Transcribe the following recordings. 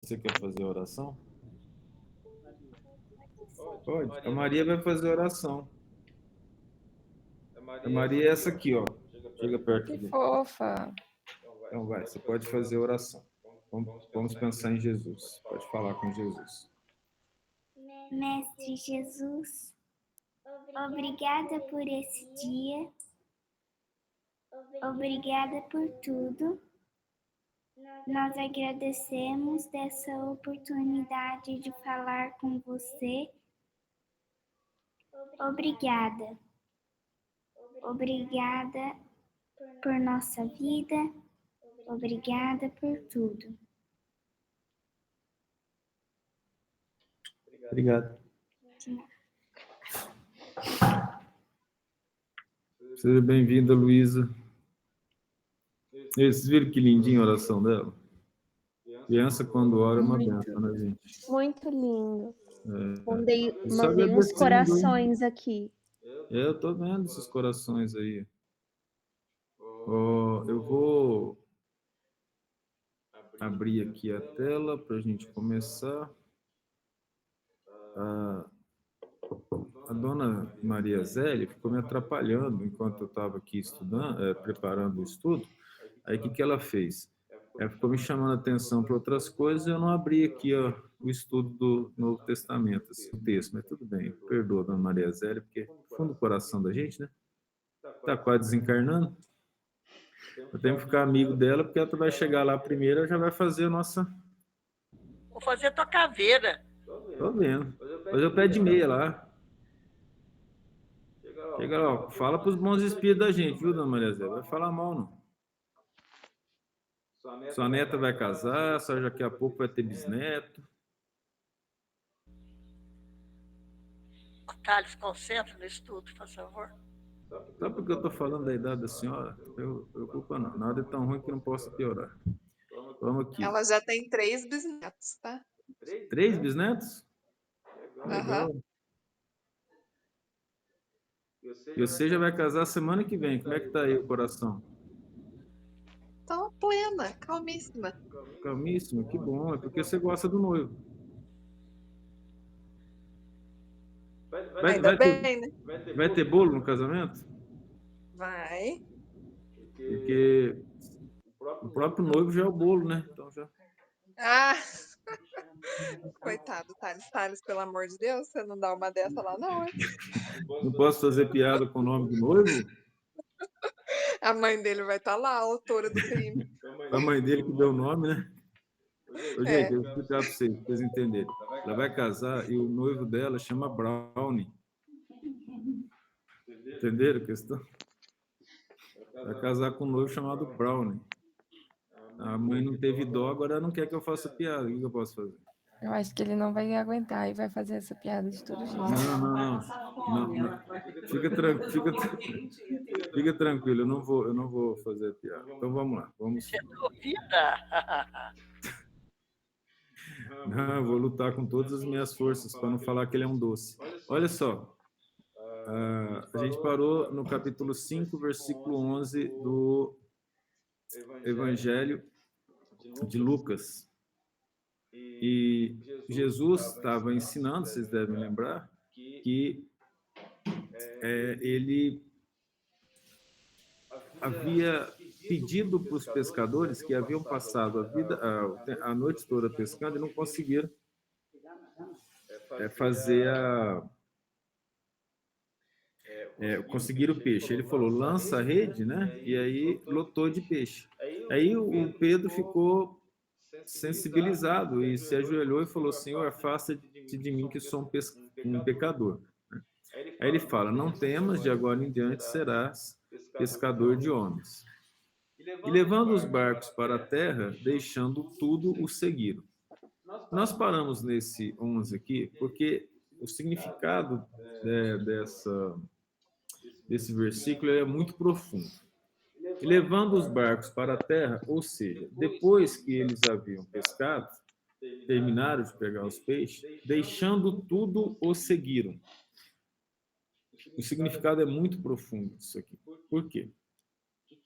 Você quer fazer a oração? Pode. A Maria vai fazer a oração. A Maria é essa aqui, ó. Chega perto Que dele. fofa. Então vai, você pode fazer a oração. Vamos pensar em Jesus. Pode falar com Jesus. Mestre Jesus, obrigada por esse dia, obrigada por tudo. Nós agradecemos dessa oportunidade de falar com você. Obrigada. Obrigada por nossa vida. Obrigada por tudo. Obrigado. Seja bem-vinda, Luísa. Vocês viram que lindinha a oração dela? Criança, quando ora, é uma benção, né, gente? Muito lindo. É. Só Mandei uns agradecendo. corações aqui. Eu tô vendo esses corações aí. Ó, eu vou abrir aqui a tela para a gente começar. A dona Maria Zélia ficou me atrapalhando enquanto eu estava aqui estudando, preparando o estudo. Aí o que ela fez? Ela ficou me chamando a atenção para outras coisas e eu não abri aqui ó, o estudo do Novo Testamento, assim, o texto, mas tudo bem, perdoa a dona Maria Zélia, porque fundo do coração da gente, né? Está quase desencarnando. Eu tenho que ficar amigo dela, porque ela vai chegar lá primeiro e já vai fazer a nossa... Vou fazer a tua caveira. Tô vendo. Fazer o pé de meia lá. Chega lá, ó. Fala pros bons espíritos da gente, viu, dona Maria Zé? Vai falar mal, não. Sua neta vai casar, só daqui a pouco vai ter bisneto. Thales, concentra no estudo, por favor. Só porque eu tô falando da idade da senhora, eu preocupa não. Nada é tão ruim que não possa piorar. Vamos aqui. Ela já tem 3 bisnetos, tá? 3 bisnetos? Legal. Aham. E você já vai casar semana que vem. Como é que tá aí o coração? Então, plena, calmíssima. Calmíssimo, que bom. É porque você gosta do noivo. Ainda bem, né? Vai ter bolo no casamento? Vai. Porque o próprio noivo já é o bolo, né? Então já... Ah! Coitado, Thales. Thales, pelo amor de Deus, você não dá uma dessa lá, não, hein? Não posso fazer piada com o nome do noivo? A mãe dele vai estar lá, a autora do crime. A mãe dele que deu o nome, né? Ô, gente, É. eu vou explicar para vocês entenderem. Ela vai casar e o noivo dela chama Brownie. Entenderam a questão? Vai casar com um noivo chamado Brownie. A mãe não teve dó, agora não quer que eu faça piada. O que eu posso fazer? Eu acho que ele não vai aguentar e vai fazer essa piada de todo jeito. Não. Fica tranquilo, eu não vou fazer piada. Então vamos lá, vamos. Você duvida? Não, eu vou lutar com todas as minhas forças para não falar que ele é um doce. Olha só, a gente parou no capítulo 5, versículo 11 do Evangelho de Lucas. E Jesus estava ensinando, vocês devem lembrar, que ele havia pedido para os pescadores que haviam passado a noite toda pescando e não conseguiram fazer conseguir o peixe. Ele falou, lança a rede, né? E aí lotou de peixe. Aí o Pedro ficou sensibilizado e se ajoelhou e falou, Senhor, afasta-te de mim que sou um pecador. Aí ele fala, não temas, de agora em diante serás pescador de homens. E levando os barcos para a terra, deixando tudo, o seguiram. Nós paramos nesse 11 aqui, porque o significado desse versículo é muito profundo. E levando os barcos para a terra, ou seja, depois que eles haviam pescado, terminaram de pegar os peixes, deixando tudo, o seguiram. O significado é muito profundo disso aqui. Por quê?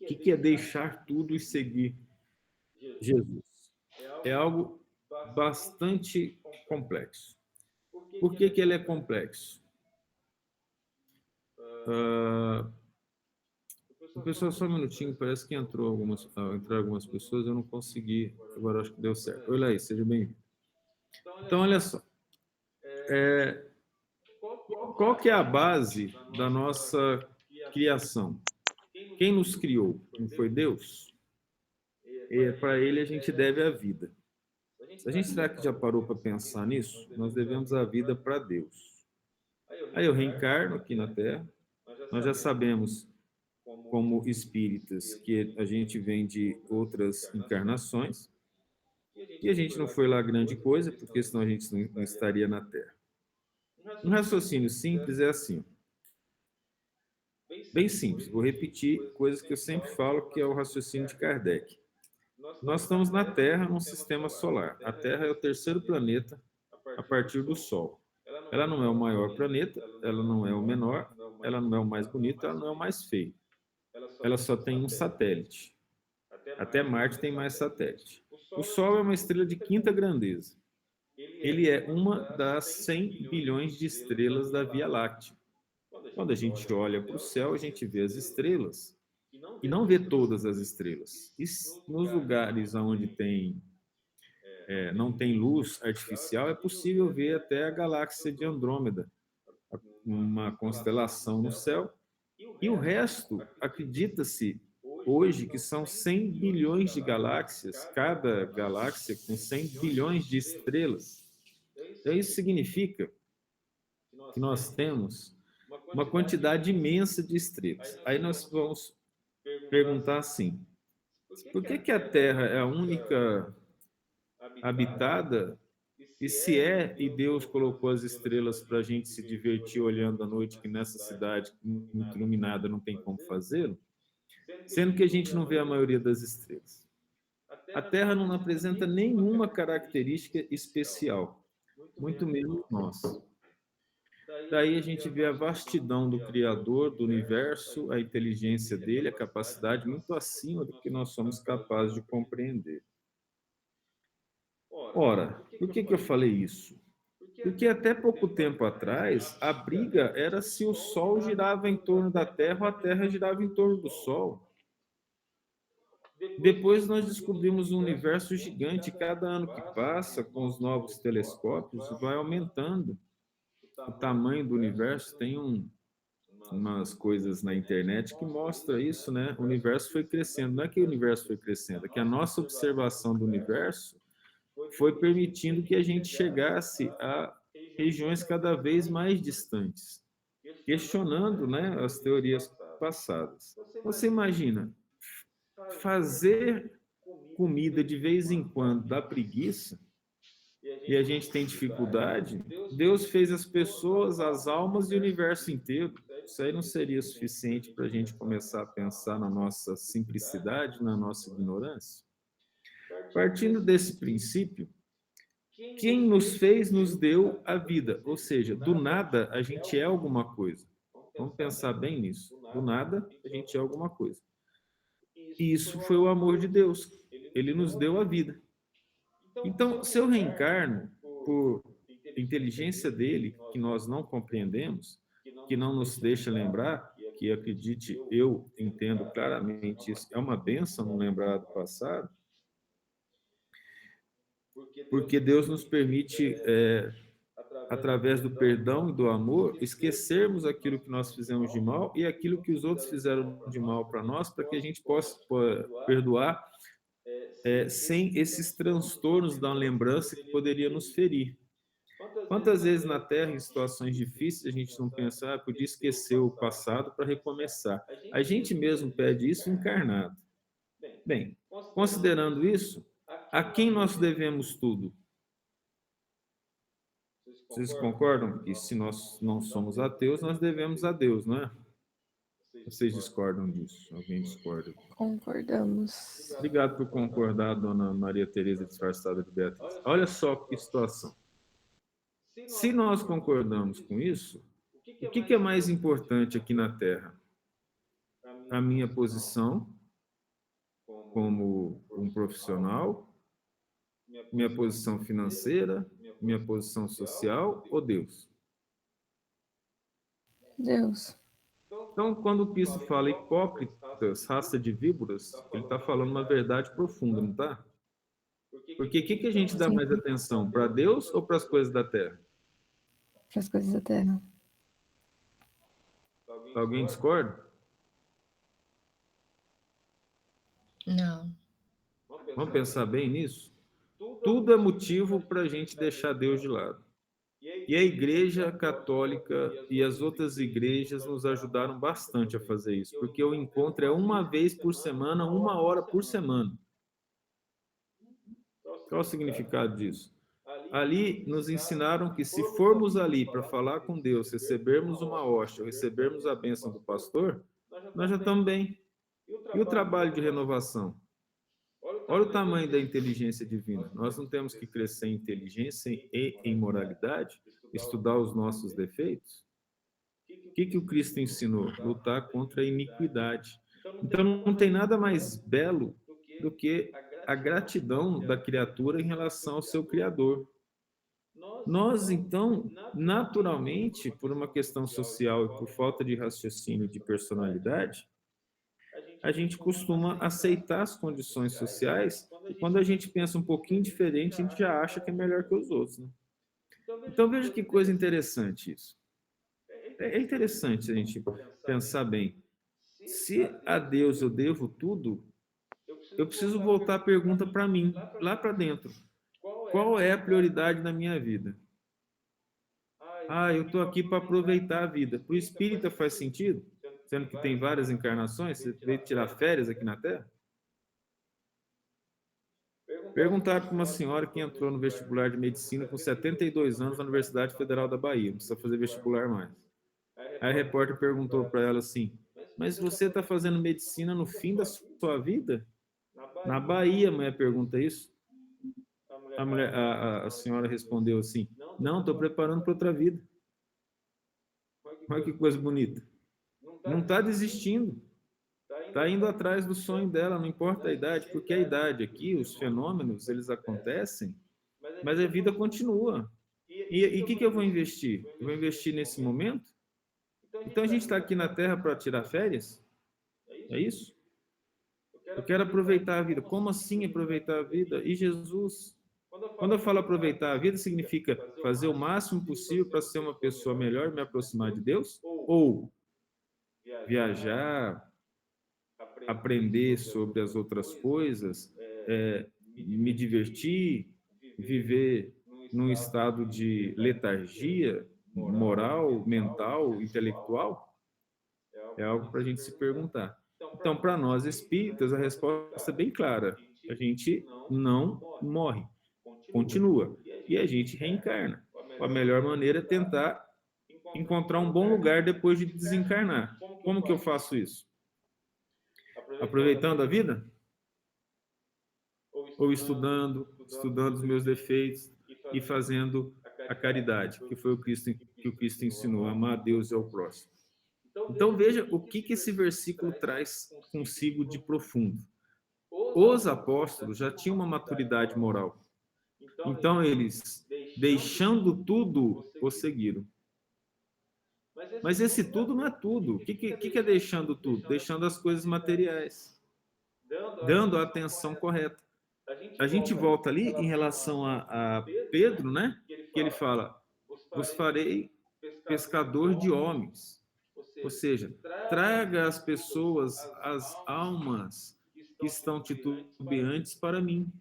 O que é deixar tudo e seguir Jesus? É algo bastante complexo. Por que que ele é complexo? O pessoal, só um minutinho, parece que entraram algumas pessoas, eu não consegui, agora acho que deu certo. Olha aí, seja bem-vindo. Então, olha só, qual que é a base da nossa criação? Quem nos criou? Não foi Deus? Para ele a gente deve a vida. A gente será que já parou para pensar nisso? Nós devemos a vida para Deus. Aí eu reencarno aqui na Terra, nós já sabemos, como espíritas, que a gente vem de outras encarnações, e a gente não foi lá grande coisa, porque senão a gente não estaria na Terra. Um raciocínio simples é assim, bem simples, vou repetir coisas que eu sempre falo, que é o raciocínio de Kardec. Nós estamos na Terra, num sistema solar. A Terra é o terceiro planeta a partir do Sol. Ela não é o maior planeta, ela não é o menor, ela não é o mais bonito, ela não é o mais feio. Ela só tem um satélite. Até Marte tem mais satélite. O Sol é uma estrela de quinta grandeza. Ele é uma das 100 bilhões de estrelas da Via Láctea. Quando a gente olha para o céu, a gente vê as estrelas e não vê todas as estrelas. E nos lugares onde não tem luz artificial, é possível ver até a galáxia de Andrômeda, uma constelação no céu. E o resto, acredita-se hoje que são 100 bilhões de galáxias, cada galáxia com 100 bilhões de estrelas. Então, isso significa que nós temos uma quantidade imensa de estrelas. Aí nós vamos perguntar assim, por que a Terra é a única habitada, e se e Deus colocou as estrelas para a gente se divertir olhando à noite, que nessa cidade muito iluminada não tem como fazê-lo, sendo que a gente não vê a maioria das estrelas. A Terra não apresenta nenhuma característica especial, muito menos nós. Daí a gente vê a vastidão do Criador, do universo, a inteligência dele, a capacidade muito acima do que nós somos capazes de compreender. Ora, por que eu falei isso? Porque até pouco tempo atrás, a briga era se o Sol girava em torno da Terra ou a Terra girava em torno do Sol. Depois nós descobrimos um universo gigante, cada ano que passa, com os novos telescópios, vai aumentando o tamanho do universo. Tem umas coisas na internet que mostra isso, né? O universo foi crescendo. Não é que o universo foi crescendo, é que a nossa observação do universo foi permitindo que a gente chegasse a regiões cada vez mais distantes, questionando, né, as teorias passadas. Você imagina, fazer comida de vez em quando dá preguiça, e a gente tem dificuldade. Deus fez as pessoas, as almas e o universo inteiro. Isso aí não seria suficiente para a gente começar a pensar na nossa simplicidade, na nossa ignorância? Partindo desse princípio, quem nos fez nos deu a vida, ou seja, do nada a gente é alguma coisa. Vamos pensar bem nisso. Do nada a gente é alguma coisa. E isso foi o amor de Deus. Ele nos deu a vida. Então, se eu reencarno por inteligência dele, que nós não compreendemos, que não nos deixa lembrar, que acredite, eu entendo claramente isso, é uma bênção não lembrar do passado, porque Deus nos permite, através do perdão e do amor, esquecermos aquilo que nós fizemos de mal e aquilo que os outros fizeram de mal para nós, para que a gente possa perdoar sem esses transtornos da lembrança que poderia nos ferir. Quantas vezes na Terra, em situações difíceis, a gente não pensa, podia esquecer o passado para recomeçar. A gente mesmo pede isso encarnado. Bem, considerando isso, a quem nós devemos tudo? Vocês concordam que se nós não somos ateus, nós devemos a Deus, não é? Vocês discordam disso? Alguém discorda? Concordamos. Obrigado por concordar, dona Maria Tereza disfarçada de Beatriz. Olha só que situação. Se nós concordamos com isso, o que é mais importante aqui na Terra? A minha posição como um profissional Minha posição financeira, minha posição social ou Deus? Deus. Então, quando o Cristo fala hipócritas, raça de víboras, ele está falando uma verdade profunda, não está? Porque o que a gente dá Sim. mais atenção? Para Deus ou para as coisas da terra? Para as coisas da terra. Alguém discorda? Não. Vamos pensar bem nisso? Tudo é motivo para a gente deixar Deus de lado. E a Igreja Católica e as outras igrejas nos ajudaram bastante a fazer isso, porque o encontro é uma vez por semana, 1 hora por semana. Qual o significado disso? Ali nos ensinaram que se formos ali para falar com Deus, recebermos uma hóstia, recebermos a bênção do pastor, nós já estamos bem. E o trabalho de renovação? Olha o tamanho da inteligência divina. Nós não temos que crescer em inteligência e em moralidade, estudar os nossos defeitos? O que o Cristo ensinou? Lutar contra a iniquidade. Então não tem nada mais belo do que a gratidão da criatura em relação ao seu Criador. Nós, então, naturalmente, por uma questão social e por falta de raciocínio de personalidade, a gente costuma aceitar as condições sociais e quando a gente pensa um pouquinho diferente, a gente já acha que é melhor que os outros, né? Então veja que coisa interessante isso. É interessante a gente pensar bem. Se a Deus eu devo tudo, eu preciso voltar a pergunta para mim, lá para dentro. Qual é a prioridade na minha vida? Eu estou aqui para aproveitar a vida. Para o espírita faz sentido? Sendo que tem várias encarnações, você veio tirar férias aqui na Terra? Perguntaram para uma senhora que entrou no vestibular de medicina com 72 anos na Universidade Federal da Bahia, não precisa fazer vestibular mais. Aí a repórter perguntou para ela assim, mas você está fazendo medicina no fim da sua vida? Na Bahia, a mulher pergunta isso. A senhora respondeu assim, não, estou preparando para outra vida. Olha que coisa bonita. Não está desistindo. Está indo atrás do sonho dela, não importa a idade, porque a idade aqui, os fenômenos, eles acontecem, mas a vida continua. E o que eu vou investir? Eu vou investir nesse momento? Então a gente está aqui na Terra para tirar férias? É isso? Eu quero aproveitar a vida. Como assim aproveitar a vida? E Jesus? Quando eu falo aproveitar a vida, significa fazer o máximo possível para ser uma pessoa melhor, me aproximar de Deus? Ou viajar, aprender sobre as outras coisas, me divertir, viver num estado de letargia moral, mental, intelectual? É algo para a gente se perguntar. Então, para nós espíritas, a resposta é bem clara. A gente não morre, continua. E a gente reencarna. A melhor maneira é tentar encontrar um bom lugar depois de desencarnar. Como que eu faço isso? Aproveitando a vida? Ou estudando os meus defeitos e fazendo a caridade, que foi que o Cristo ensinou, amar a Deus e ao próximo. Então veja o que esse versículo traz consigo de profundo. Os apóstolos já tinham uma maturidade moral. Então eles, deixando tudo, o seguiram. Mas esse tudo não é tudo. O que é deixando tudo? Deixando as coisas materiais. Dando a atenção correta. A gente volta ali em relação a Pedro, né? Que ele fala, vos farei pescador de homens. Ou seja, traga as pessoas, as almas que estão titubeantes para mim.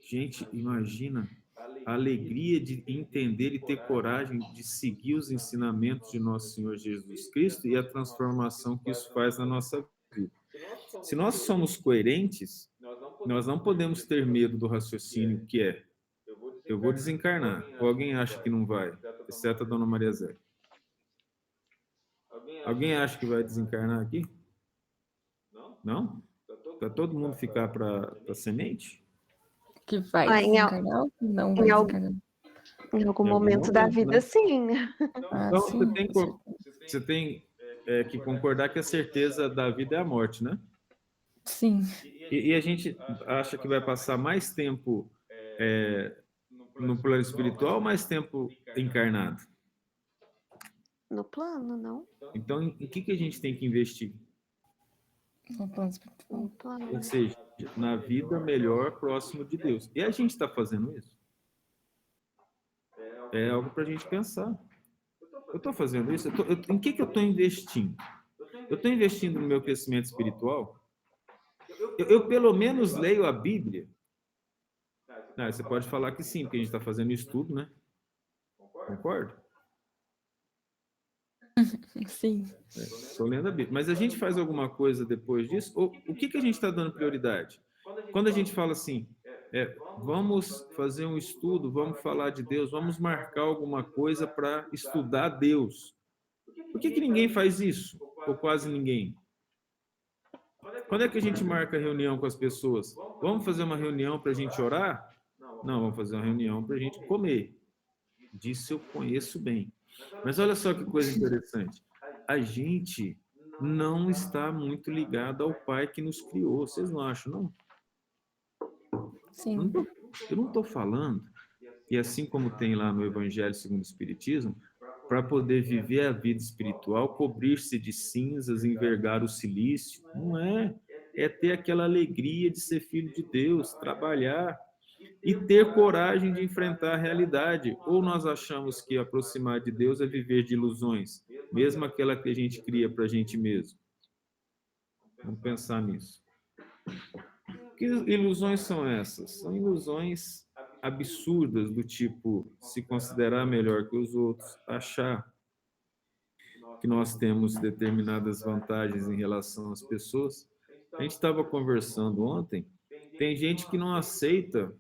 Gente, imagina a alegria de entender e ter coragem de seguir os ensinamentos de nosso Senhor Jesus Cristo e a transformação que isso faz na nossa vida. Se nós somos coerentes, nós não podemos ter medo do raciocínio que é, eu vou desencarnar, ou alguém acha que não vai, exceto a Dona Maria Zé. Alguém acha que vai desencarnar aqui? Não? Para todo mundo ficar para a semente? Que vai desencarnar ou não vai desencarnar? Em algum momento da vida, né? sim. Então, sim, você tem que concordar que a certeza da vida é a morte, né? Sim. E a gente acha que vai passar mais tempo no plano espiritual ou mais tempo encarnado? No plano, não? Então, em que a gente tem que investir? No plano espiritual. No plano. Ou seja, na vida melhor, próximo de Deus. E a gente está fazendo isso? É algo para a gente pensar. Eu estou fazendo isso? Em que eu estou investindo? Eu estou investindo no meu crescimento espiritual? Eu pelo menos leio a Bíblia? Você pode falar que sim, porque a gente está fazendo estudo, né? Concorda? Sim. Estou lendo a Bíblia. Mas a gente faz alguma coisa depois disso? Ou o que a gente está dando prioridade? Quando a gente fala assim, vamos fazer um estudo, vamos falar de Deus, vamos marcar alguma coisa para estudar Deus. Por que ninguém faz isso? Ou quase ninguém? Quando é que a gente marca reunião com as pessoas? Vamos fazer uma reunião para a gente orar? Não, vamos fazer uma reunião para a gente comer. Disso eu conheço bem. Mas olha só que coisa interessante. A gente não está muito ligado ao Pai que nos criou. Vocês não acham, não? Sim. Eu não estou falando, e assim como tem lá no Evangelho segundo o Espiritismo, para poder viver a vida espiritual, cobrir-se de cinzas, envergar o silício. Não é. É ter aquela alegria de ser filho de Deus, trabalhar e ter coragem de enfrentar a realidade. Ou nós achamos que aproximar de Deus é viver de ilusões, mesmo aquela que a gente cria para a gente mesmo. Vamos pensar nisso. Que ilusões são essas? São ilusões absurdas, do tipo se considerar melhor que os outros, achar que nós temos determinadas vantagens em relação às pessoas. A gente estava conversando ontem, tem gente que não aceita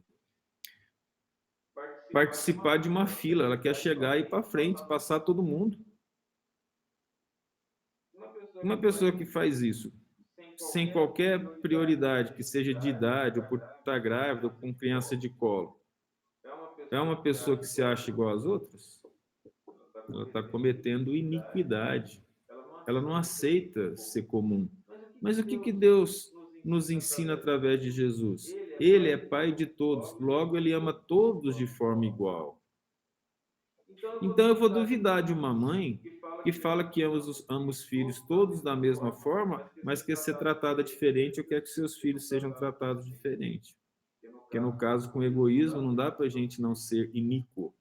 participar de uma fila, ela quer chegar e ir para frente, passar todo mundo. Uma pessoa que faz isso sem qualquer prioridade, que seja de idade, ou por estar grávida, ou com criança de colo, é uma pessoa que se acha igual às outras? Ela está cometendo iniquidade. Ela não aceita ser comum. Mas o que Deus nos ensina através de Jesus? Ele é Pai de todos, logo Ele ama todos de forma igual. Então eu vou duvidar de uma mãe que fala que ama os filhos todos da mesma forma, mas quer ser tratada diferente ou quer que seus filhos sejam tratados diferente. Porque no caso, com egoísmo, não dá para a gente não ser iníquo.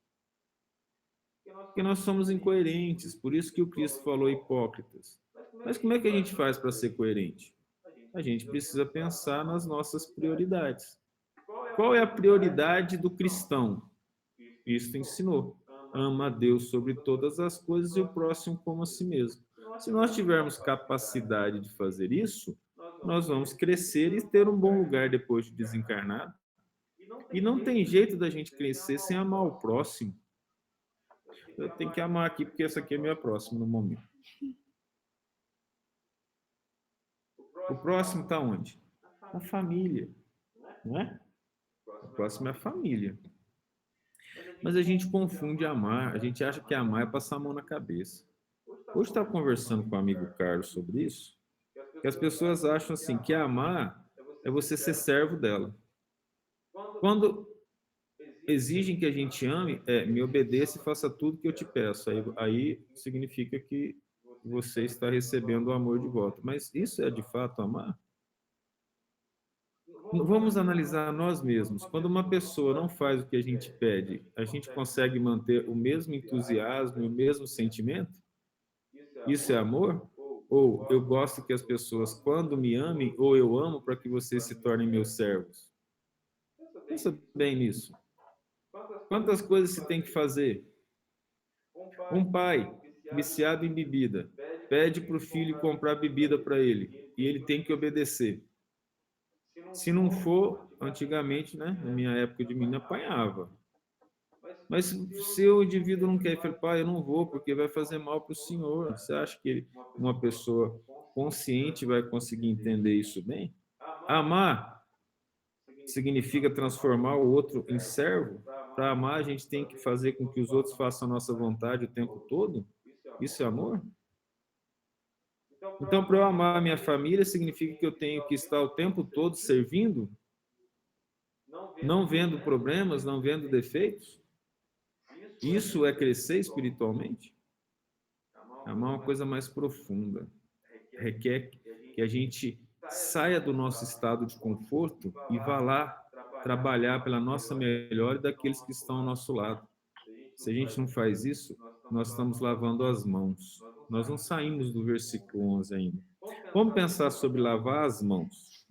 Porque nós somos incoerentes, por isso que o Cristo falou hipócritas. Mas como é que a gente faz para ser coerente? A gente precisa pensar nas nossas prioridades. Qual é a prioridade do cristão? Cristo ensinou. Ama a Deus sobre todas as coisas e o próximo como a si mesmo. Se nós tivermos capacidade de fazer isso, nós vamos crescer e ter um bom lugar depois de desencarnado. E não tem jeito da gente crescer sem amar o próximo. Eu tenho que amar aqui, porque essa aqui é minha próxima no momento. O próximo está onde? Na família. Não é? O próximo é a família. Mas a gente confunde amar. A gente acha que amar é passar a mão na cabeça. Hoje estava conversando com o amigo Carlos sobre isso, que as pessoas acham assim, que amar é você ser servo dela. Quando exigem que a gente ame, me obedeça e faça tudo que eu te peço. Aí significa que você está recebendo o amor de volta. Mas isso é de fato amar? Vamos analisar nós mesmos. Quando uma pessoa não faz o que a gente pede, a gente consegue manter o mesmo entusiasmo e o mesmo sentimento? Isso é amor? Ou eu gosto que as pessoas, quando me amem, ou eu amo para que vocês se tornem meus servos? Pensa bem nisso. Quantas coisas se tem que fazer? Um pai viciado em bebida pede para o filho comprar bebida para ele e ele tem que obedecer. Se não for, antigamente, né, na minha época de menino, apanhava. Mas se o indivíduo não quer, ele fala, pai, eu não vou porque vai fazer mal para o senhor. Você acha que uma pessoa consciente vai conseguir entender isso bem? Amar significa transformar o outro em servo? Para amar, a gente tem que fazer com que os outros façam a nossa vontade o tempo todo? Isso é amor? Então, para eu amar a minha família, significa que eu tenho que estar o tempo todo servindo, não vendo problemas, não vendo defeitos? Isso é crescer espiritualmente? Amar é uma coisa mais profunda. Requer que a gente saia do nosso estado de conforto e vá lá trabalhar pela nossa melhor e daqueles que estão ao nosso lado. Se a gente não faz isso, nós estamos lavando as mãos. Nós não saímos do versículo 11 ainda. Vamos pensar sobre lavar as mãos.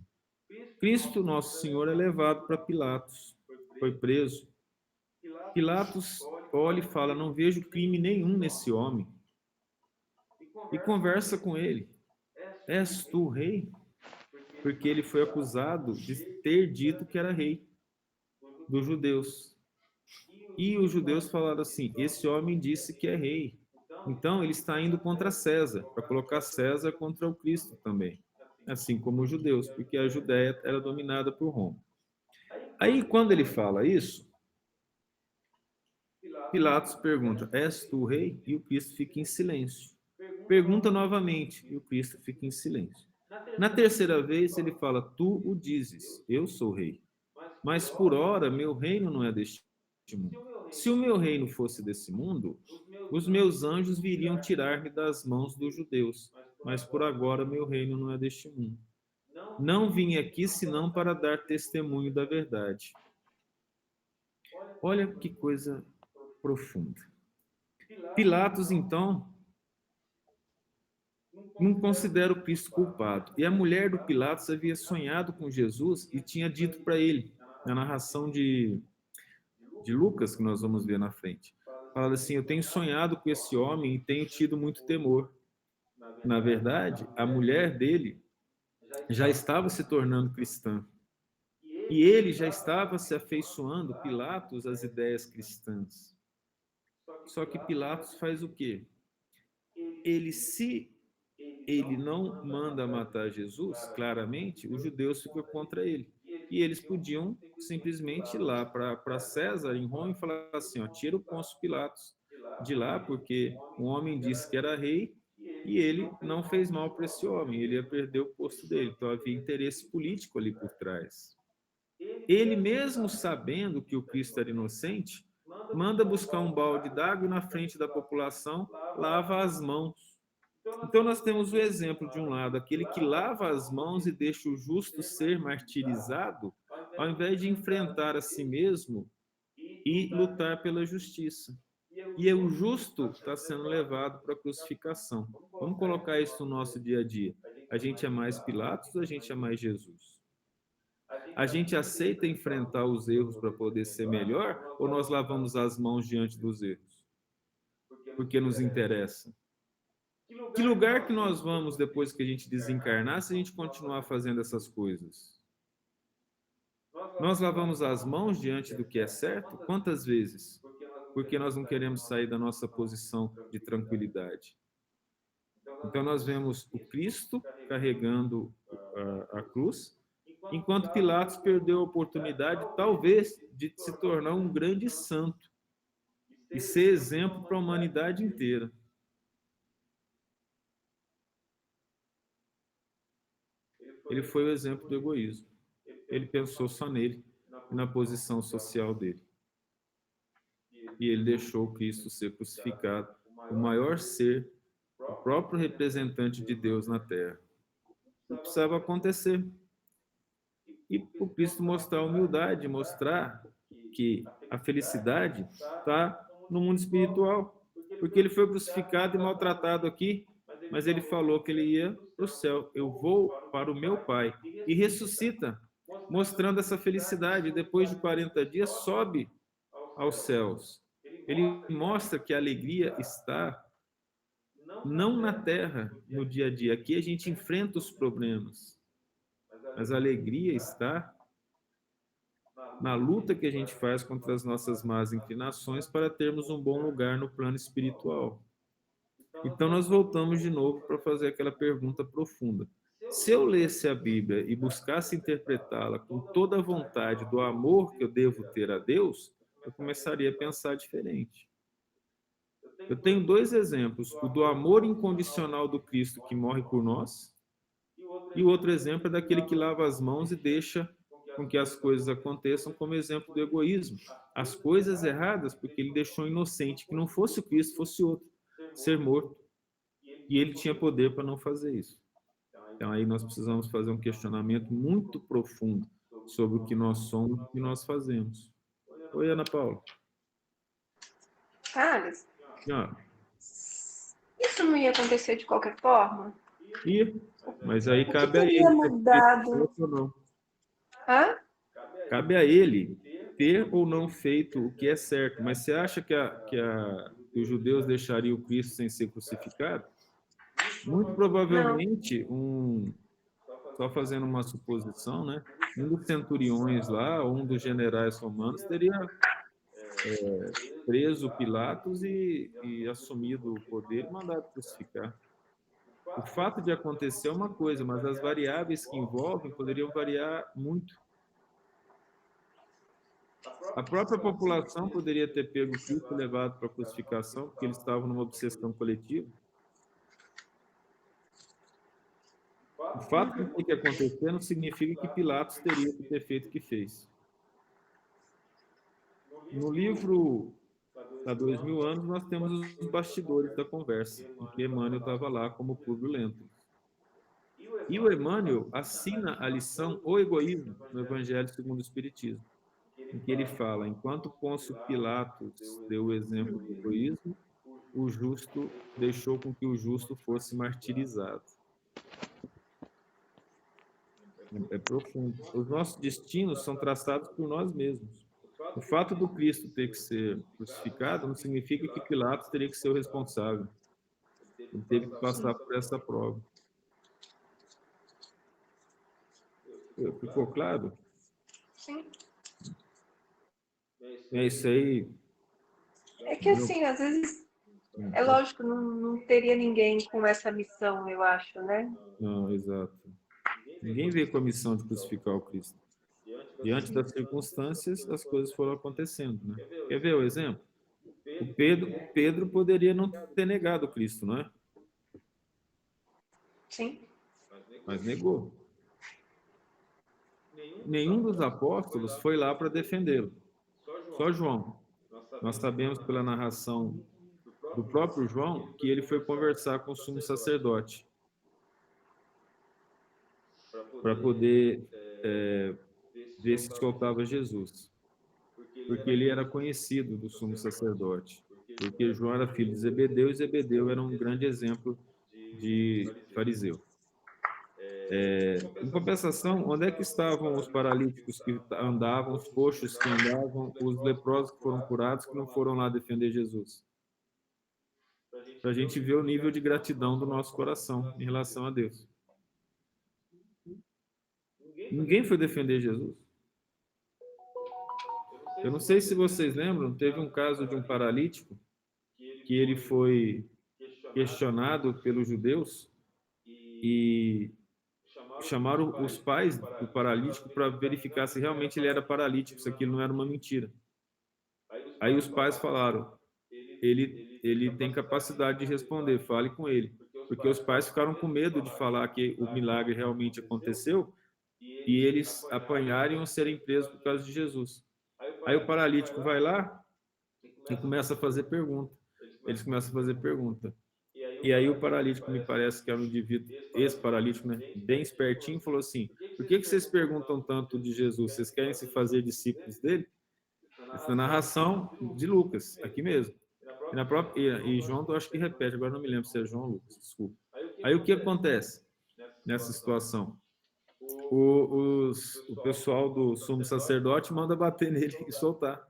Cristo, nosso Senhor, é levado para Pilatos. Foi preso. Pilatos olha e fala: não vejo crime nenhum nesse homem. E conversa com ele. És tu rei? Porque ele foi acusado de ter dito que era rei dos judeus. E os judeus falaram assim: esse homem disse que é rei. Então ele está indo contra César, para colocar César contra o Cristo também. Assim como os judeus, porque a Judéia era dominada por Roma. Aí, quando ele fala isso, Pilatos pergunta: és tu rei? E o Cristo fica em silêncio. Pergunta novamente, e o Cristo fica em silêncio. Na terceira vez, ele fala: tu o dizes, eu sou rei. Mas por ora, meu reino não é deste mundo. Se o meu reino fosse desse mundo, os meus anjos viriam tirar-me das mãos dos judeus. Mas por agora, meu reino não é deste mundo. Não vim aqui senão para dar testemunho da verdade. Olha que coisa profunda. Pilatos, então, não considera o Cristo culpado. E a mulher do Pilatos havia sonhado com Jesus e tinha dito para ele, na narração de Lucas, que nós vamos ver na frente, fala assim: eu tenho sonhado com esse homem e tenho tido muito temor. Na verdade, a mulher dele já estava se tornando cristã. E ele já estava se afeiçoando, Pilatos, às ideias cristãs. Só que Pilatos faz o quê? Ele não manda matar Jesus, claramente, os judeus ficam contra ele. E eles podiam simplesmente ir lá para César, em Roma, e falar assim: ó, tira o Pôncio Pilatos de lá, porque um homem disse que era rei e ele não fez mal para esse homem, ele ia perder o posto dele. Então havia interesse político ali por trás. Ele, mesmo sabendo que o Cristo era inocente, manda buscar um balde d'água e na frente da população lava as mãos. Então nós temos o exemplo, de um lado, aquele que lava as mãos e deixa o justo ser martirizado, ao invés de enfrentar a si mesmo e lutar pela justiça. E o justo está sendo levado para a crucificação. Vamos colocar isso no nosso dia a dia. A gente é mais Pilatos ou a gente é mais Jesus? A gente aceita enfrentar os erros para poder ser melhor, ou nós lavamos as mãos diante dos erros? Porque nos interessa. Que lugar que nós vamos depois que a gente desencarnar se a gente continuar fazendo essas coisas? Nós lavamos as mãos diante do que é certo? Quantas vezes? Porque nós não queremos sair da nossa posição de tranquilidade. Então nós vemos o Cristo carregando a cruz, enquanto Pilatos perdeu a oportunidade, talvez, de se tornar um grande santo e ser exemplo para a humanidade inteira. Ele foi o exemplo do egoísmo. Ele pensou só nele e na posição social dele. E ele deixou Cristo ser crucificado, o maior ser, o próprio representante de Deus na Terra. Isso precisava acontecer. E o Cristo mostrar a humildade, mostrar que a felicidade está no mundo espiritual. Porque ele foi crucificado e maltratado aqui, mas ele falou que ele ia para o céu. Eu vou para o meu Pai. E ressuscita, mostrando essa felicidade. Depois de 40 dias, sobe aos céus. Ele mostra que a alegria está não na terra, no dia a dia. Aqui a gente enfrenta os problemas. Mas a alegria está na luta que a gente faz contra as nossas más inclinações para termos um bom lugar no plano espiritual. Então nós voltamos de novo para fazer aquela pergunta profunda. Se eu lesse a Bíblia e buscasse interpretá-la com toda a vontade do amor que eu devo ter a Deus, eu começaria a pensar diferente. Eu tenho dois exemplos, o do amor incondicional do Cristo que morre por nós, e o outro exemplo é daquele que lava as mãos e deixa com que as coisas aconteçam, como exemplo do egoísmo. As coisas erradas, porque ele deixou inocente, que não fosse o Cristo, fosse outro, ser morto. E ele tinha poder para não fazer isso. Então aí nós precisamos fazer um questionamento muito profundo sobre o que nós somos e o que nós fazemos. Oi, Ana Paula. Thales, Ah, isso não ia acontecer de qualquer forma? mas aí O que cabe a ele teria ter mudado? feito ou não. Hã? Cabe a ele ter ou não feito o que é certo. Mas você acha que os judeus deixariam o Cristo sem ser crucificado? Muito provavelmente, só fazendo uma suposição, né? Um dos centuriões lá, ou um dos generais romanos, teria preso Pilatos e assumido o poder e mandado crucificar. O fato de acontecer é uma coisa, mas as variáveis que envolvem poderiam variar muito. A própria população poderia ter pego Cristo e levado para a crucificação, porque eles estavam numa obsessão coletiva. O fato de ter que acontecer não significa que Pilatos teria que ter feito o que fez. No livro Há 2000 anos, nós temos os bastidores da conversa, em que Emmanuel estava lá como Públio Lentulus. E o Emmanuel assina a lição O Egoísmo no Evangelho segundo o Espiritismo, em que ele fala, enquanto Pôncio Pilatos deu o exemplo do egoísmo, o justo deixou com que o justo fosse martirizado. É profundo. Os nossos destinos são traçados por nós mesmos. O fato do Cristo ter que ser crucificado não significa que Pilatos teria que ser o responsável. Ele teve que passar por essa prova. Ficou claro? Sim. É isso aí. É que assim, às vezes, é lógico, não teria ninguém com essa missão, eu acho, né? Não, exato. Ninguém veio com a missão de crucificar o Cristo. Diante das circunstâncias, as coisas foram acontecendo, né? Quer ver o exemplo? O Pedro poderia não ter negado o Cristo, não é? Sim. Mas negou. Nenhum dos apóstolos foi lá para defendê-lo. Só João. Nós sabemos pela narração do próprio João que ele foi conversar com o sumo sacerdote para poder ver se soltava Jesus. Porque ele era conhecido do sumo sacerdote. Porque João era filho de Zebedeu e Zebedeu era um grande exemplo de fariseu. Em compensação, onde é que estavam os paralíticos que andavam, os coxos que andavam, os leprosos que foram curados, que não foram lá defender Jesus? Para a gente ver o nível de gratidão do nosso coração em relação a Deus. Ninguém foi defender Jesus. Eu não sei se vocês lembram, teve um caso de um paralítico que ele foi questionado pelos judeus e chamaram os pais do paralítico para verificar se realmente ele era paralítico, se aquilo não era uma mentira. Aí os pais falaram, ele tem capacidade de responder, fale com ele. Porque os pais ficaram com medo de falar que o milagre realmente aconteceu e eles apanharem ou serem presos por causa de Jesus. Aí o paralítico vai lá e começa a fazer pergunta. Eles começam a fazer pergunta. E aí o paralítico, me parece que era um indivíduo, esse paralítico, né, bem espertinho, falou assim, por que vocês perguntam tanto de Jesus? Vocês querem se fazer discípulos dele? Essa é a narração de Lucas, aqui mesmo. E João, eu acho que repete, agora não me lembro se é João ou Lucas, desculpa. Aí o que acontece nessa situação? O pessoal do sumo sacerdote manda bater nele e soltar.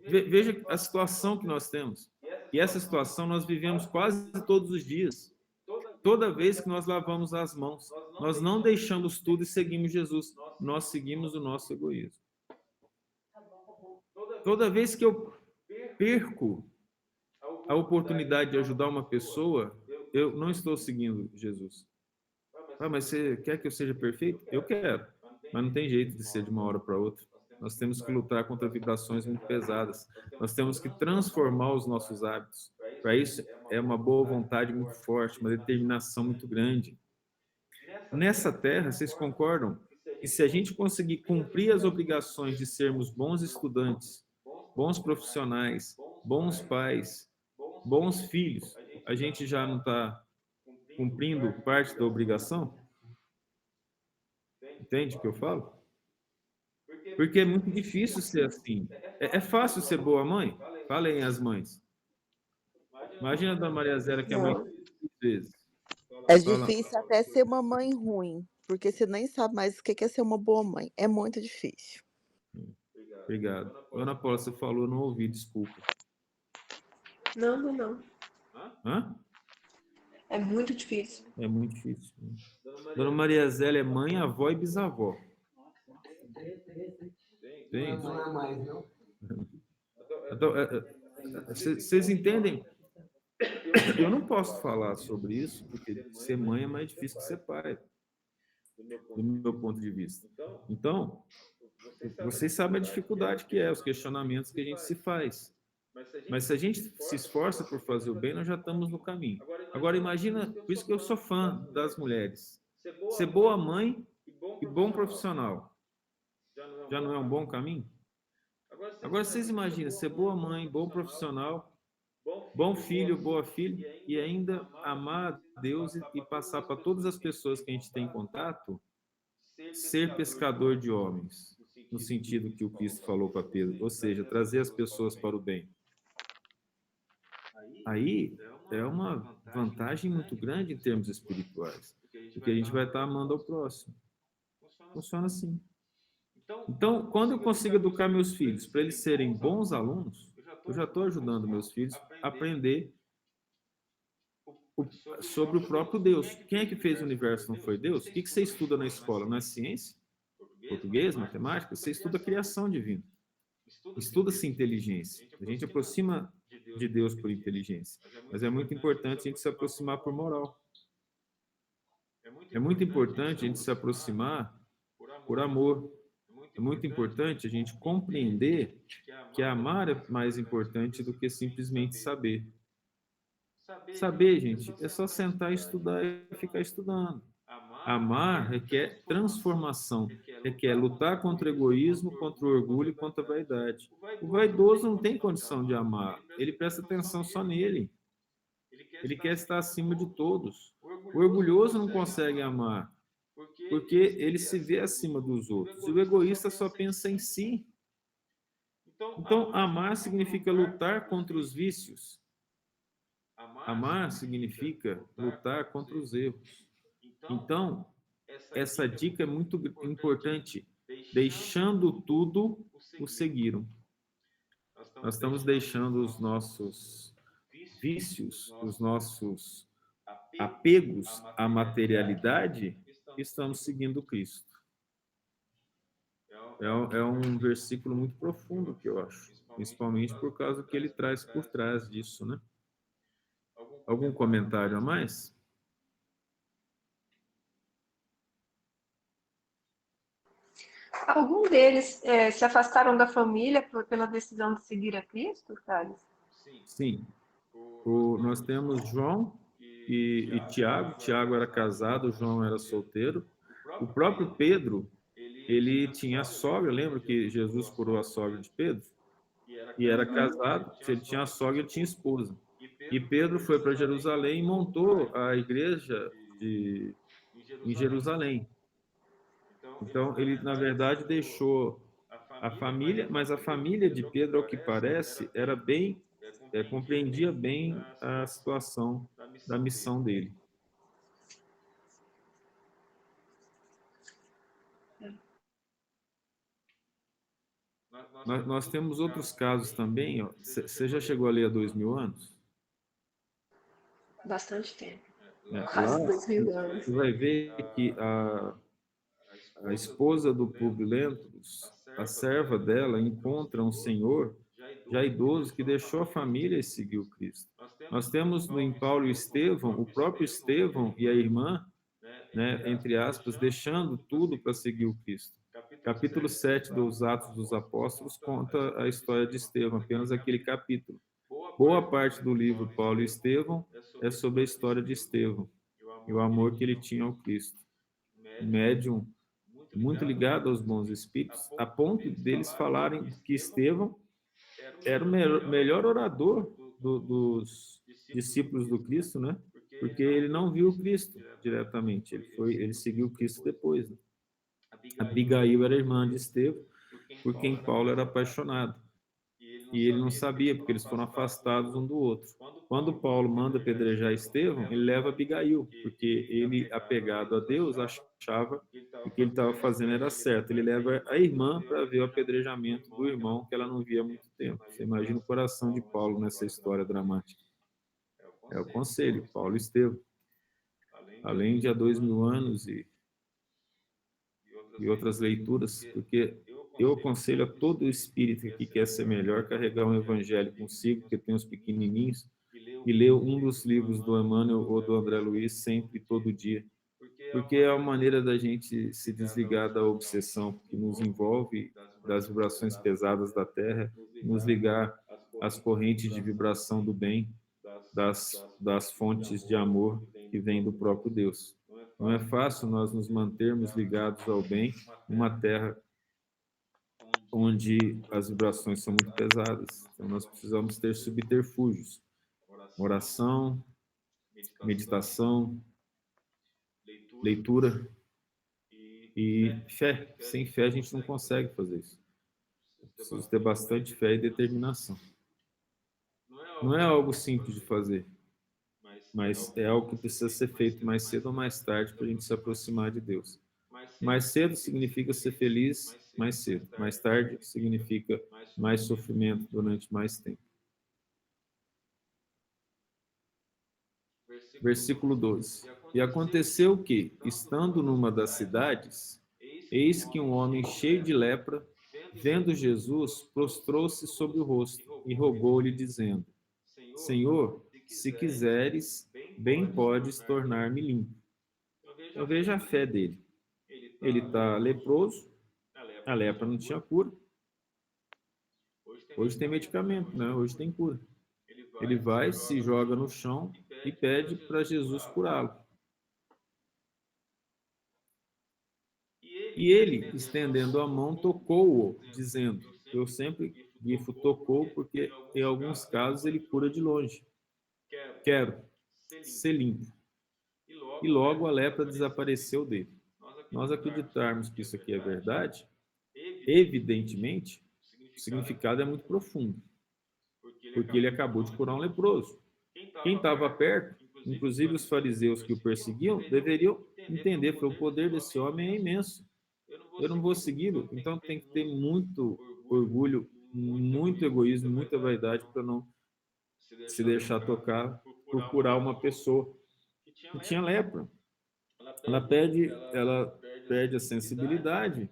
Veja a situação que nós temos. E essa situação nós vivemos quase todos os dias. Toda vez que nós lavamos as mãos, nós não deixamos tudo e seguimos Jesus. Nós seguimos o nosso egoísmo. Toda vez que eu perco a oportunidade de ajudar uma pessoa, eu não estou seguindo Jesus. Mas você quer que eu seja perfeito? Eu quero. Mas não tem jeito de ser de uma hora para outra. Nós temos que lutar contra vibrações muito pesadas. Nós temos que transformar os nossos hábitos. Para isso, é uma boa vontade muito forte, uma determinação muito grande. Nessa terra, vocês concordam que se a gente conseguir cumprir as obrigações de sermos bons estudantes, bons profissionais, bons pais, bons filhos, a gente já não está cumprindo parte da obrigação? Entende o que eu falo? Porque é muito difícil ser assim. É fácil ser boa mãe? Falem as mães. Imagina a Dona Maria Zélia, que é mãe Não. 3 vezes. É Fala. difícil até ser uma mãe ruim, porque você nem sabe mais o que é ser uma boa mãe. É muito difícil. Obrigado. Ana Paula, você falou, não ouvi, desculpa. Não. Hã? É muito difícil. É muito difícil. Dona Maria Zélia é mãe, avó e bisavó. Tem? Não é mais, não? Então, vocês entendem? Eu não posso falar sobre isso, porque ser mãe é mais difícil que ser pai, do meu ponto de vista. Então, vocês sabem a dificuldade que é, os questionamentos que a gente se faz. Mas se a gente se esforça por fazer o bem, nós já estamos no caminho. Agora, imagina, por isso que eu sou fã das mulheres. Ser boa mãe e bom profissional. Já não é um bom caminho? Agora, vocês imaginam, ser boa mãe, bom profissional, bom filho, boa filha, e ainda amar a Deus e passar para todas as pessoas que a gente tem contato, ser pescador de homens, no sentido que o Cristo falou para Pedro, ou seja, trazer as pessoas para o bem. Aí é uma vantagem muito grande em termos espirituais, porque a gente vai estar amando ao próximo. Funciona assim. Então, quando eu consigo educar meus filhos para eles serem bons alunos, eu já estou ajudando meus filhos a aprender sobre o próprio Deus. Quem é que fez o universo? Não foi Deus? O que você estuda na escola? Não é ciência? Português, matemática? Você estuda a criação divina. Estuda-se inteligência. A gente aproxima de Deus por inteligência. Mas é muito importante a gente se aproximar por moral. É muito importante a gente se aproximar por amor. É muito importante a gente compreender que amar é mais importante do que simplesmente saber. Saber, gente, é só sentar e estudar e ficar estudando. Amar requer transformação, requer lutar contra o egoísmo, contra o orgulho e contra a vaidade. O vaidoso não tem condição de amar, ele presta atenção só nele. Ele quer estar acima de todos. O orgulhoso não consegue amar, porque ele se vê acima dos outros. E o egoísta só pensa em si. Então, amar significa lutar contra os vícios. Amar significa lutar contra os erros. Então, essa dica é muito importante. Deixando tudo, o seguiram. Nós estamos deixando os nossos vícios, os nossos apegos à materialidade, e estamos seguindo Cristo. É um versículo muito profundo, que eu acho, principalmente por causa que ele traz por trás disso, né? Algum comentário a mais? Algum deles se afastaram da família pela decisão de seguir a Cristo, Thales? Sim. Nós temos João e Tiago. Tiago era casado, João era solteiro. O próprio Pedro, ele tinha sogra, lembra que Jesus curou a sogra de Pedro? E era casado, se ele tinha sogra, ele tinha esposa. E Pedro foi para Jerusalém e montou a igreja em Jerusalém. Então, ele, na verdade, deixou a família, mas a família de Pedro, ao que parece, era bem, compreendia bem a situação da missão dele. Nós temos outros casos também. Você já chegou a ler há 2000 anos? Bastante tempo. Quase 2000 anos. Você vai ver que a esposa do Públio Lentulus, a serva dela, encontra um senhor já idoso que deixou a família e seguiu Cristo. Nós temos em Paulo e Estevão, o próprio Estevão e a irmã, né, entre aspas, deixando tudo para seguir o Cristo. Capítulo 7 dos Atos dos Apóstolos conta a história de Estevão, apenas aquele capítulo. Boa parte do livro Paulo e Estevão é sobre a história de Estevão e o amor que ele tinha ao Cristo. Um médium muito ligado aos bons espíritos, a ponto deles falarem que Estevão era o melhor orador dos discípulos do Cristo, né? Porque ele não viu o Cristo diretamente, ele seguiu o Cristo depois. Né? Abigail era irmã de Estevão, por quem Paulo era apaixonado. E ele não sabia, porque eles foram afastados um do outro. Quando Paulo manda apedrejar Estevão, ele leva Abigail, porque ele, apegado a Deus, achava que o que ele estava fazendo era certo. Ele leva a irmã para ver o apedrejamento do irmão, que ela não via há muito tempo. Você imagina o coração de Paulo nessa história dramática. É o conselho, Paulo e Estevão. Além de há 2000 anos e outras leituras, porque eu aconselho a todo espírita que quer ser melhor carregar um evangelho consigo, porque tem os pequenininhos, e ler um dos livros do Emmanuel ou do André Luiz sempre, todo dia, porque é uma maneira da gente se desligar da obsessão que nos envolve, das vibrações pesadas da Terra, nos ligar às correntes de vibração do bem, das fontes de amor que vêm do próprio Deus. Não é fácil nós nos mantermos ligados ao bem numa Terra onde as vibrações são muito pesadas. Então, nós precisamos ter subterfúgios. Oração, meditação, leitura e fé. Sem fé, a gente não consegue fazer isso. Precisa ter bastante fé e determinação. Não é algo simples de fazer, mas é algo que precisa ser feito mais cedo ou mais tarde para a gente se aproximar de Deus. Mais cedo significa ser feliz mais cedo. Mais tarde significa mais sofrimento durante mais tempo. Versículo 12. E aconteceu que, estando numa das cidades, eis que um homem cheio de lepra, vendo Jesus, prostrou-se sobre o rosto e rogou-lhe, dizendo: Senhor, se quiseres, bem podes tornar-me limpo. Então veja a fé dele. Ele está leproso, a lepra não tinha cura. Hoje tem medicamento, né? Hoje tem cura. Ele vai, se joga no chão e pede para Jesus curá-lo. E ele, estendendo a mão, tocou-o, dizendo, eu sempre grifo tocou, porque em alguns casos ele cura de longe. Quero ser limpo. E logo a lepra desapareceu dele. Nós acreditarmos que isso aqui é verdade, evidentemente, o significado é muito profundo, porque ele acabou de curar um leproso. Quem estava perto, inclusive os fariseus que o perseguiam, deveriam entender que o poder desse homem é imenso. Eu não vou segui-lo, então tem que ter muito orgulho, muito egoísmo, muita vaidade para não se deixar tocar por curar uma pessoa que tinha lepra. Ela perde a sensibilidade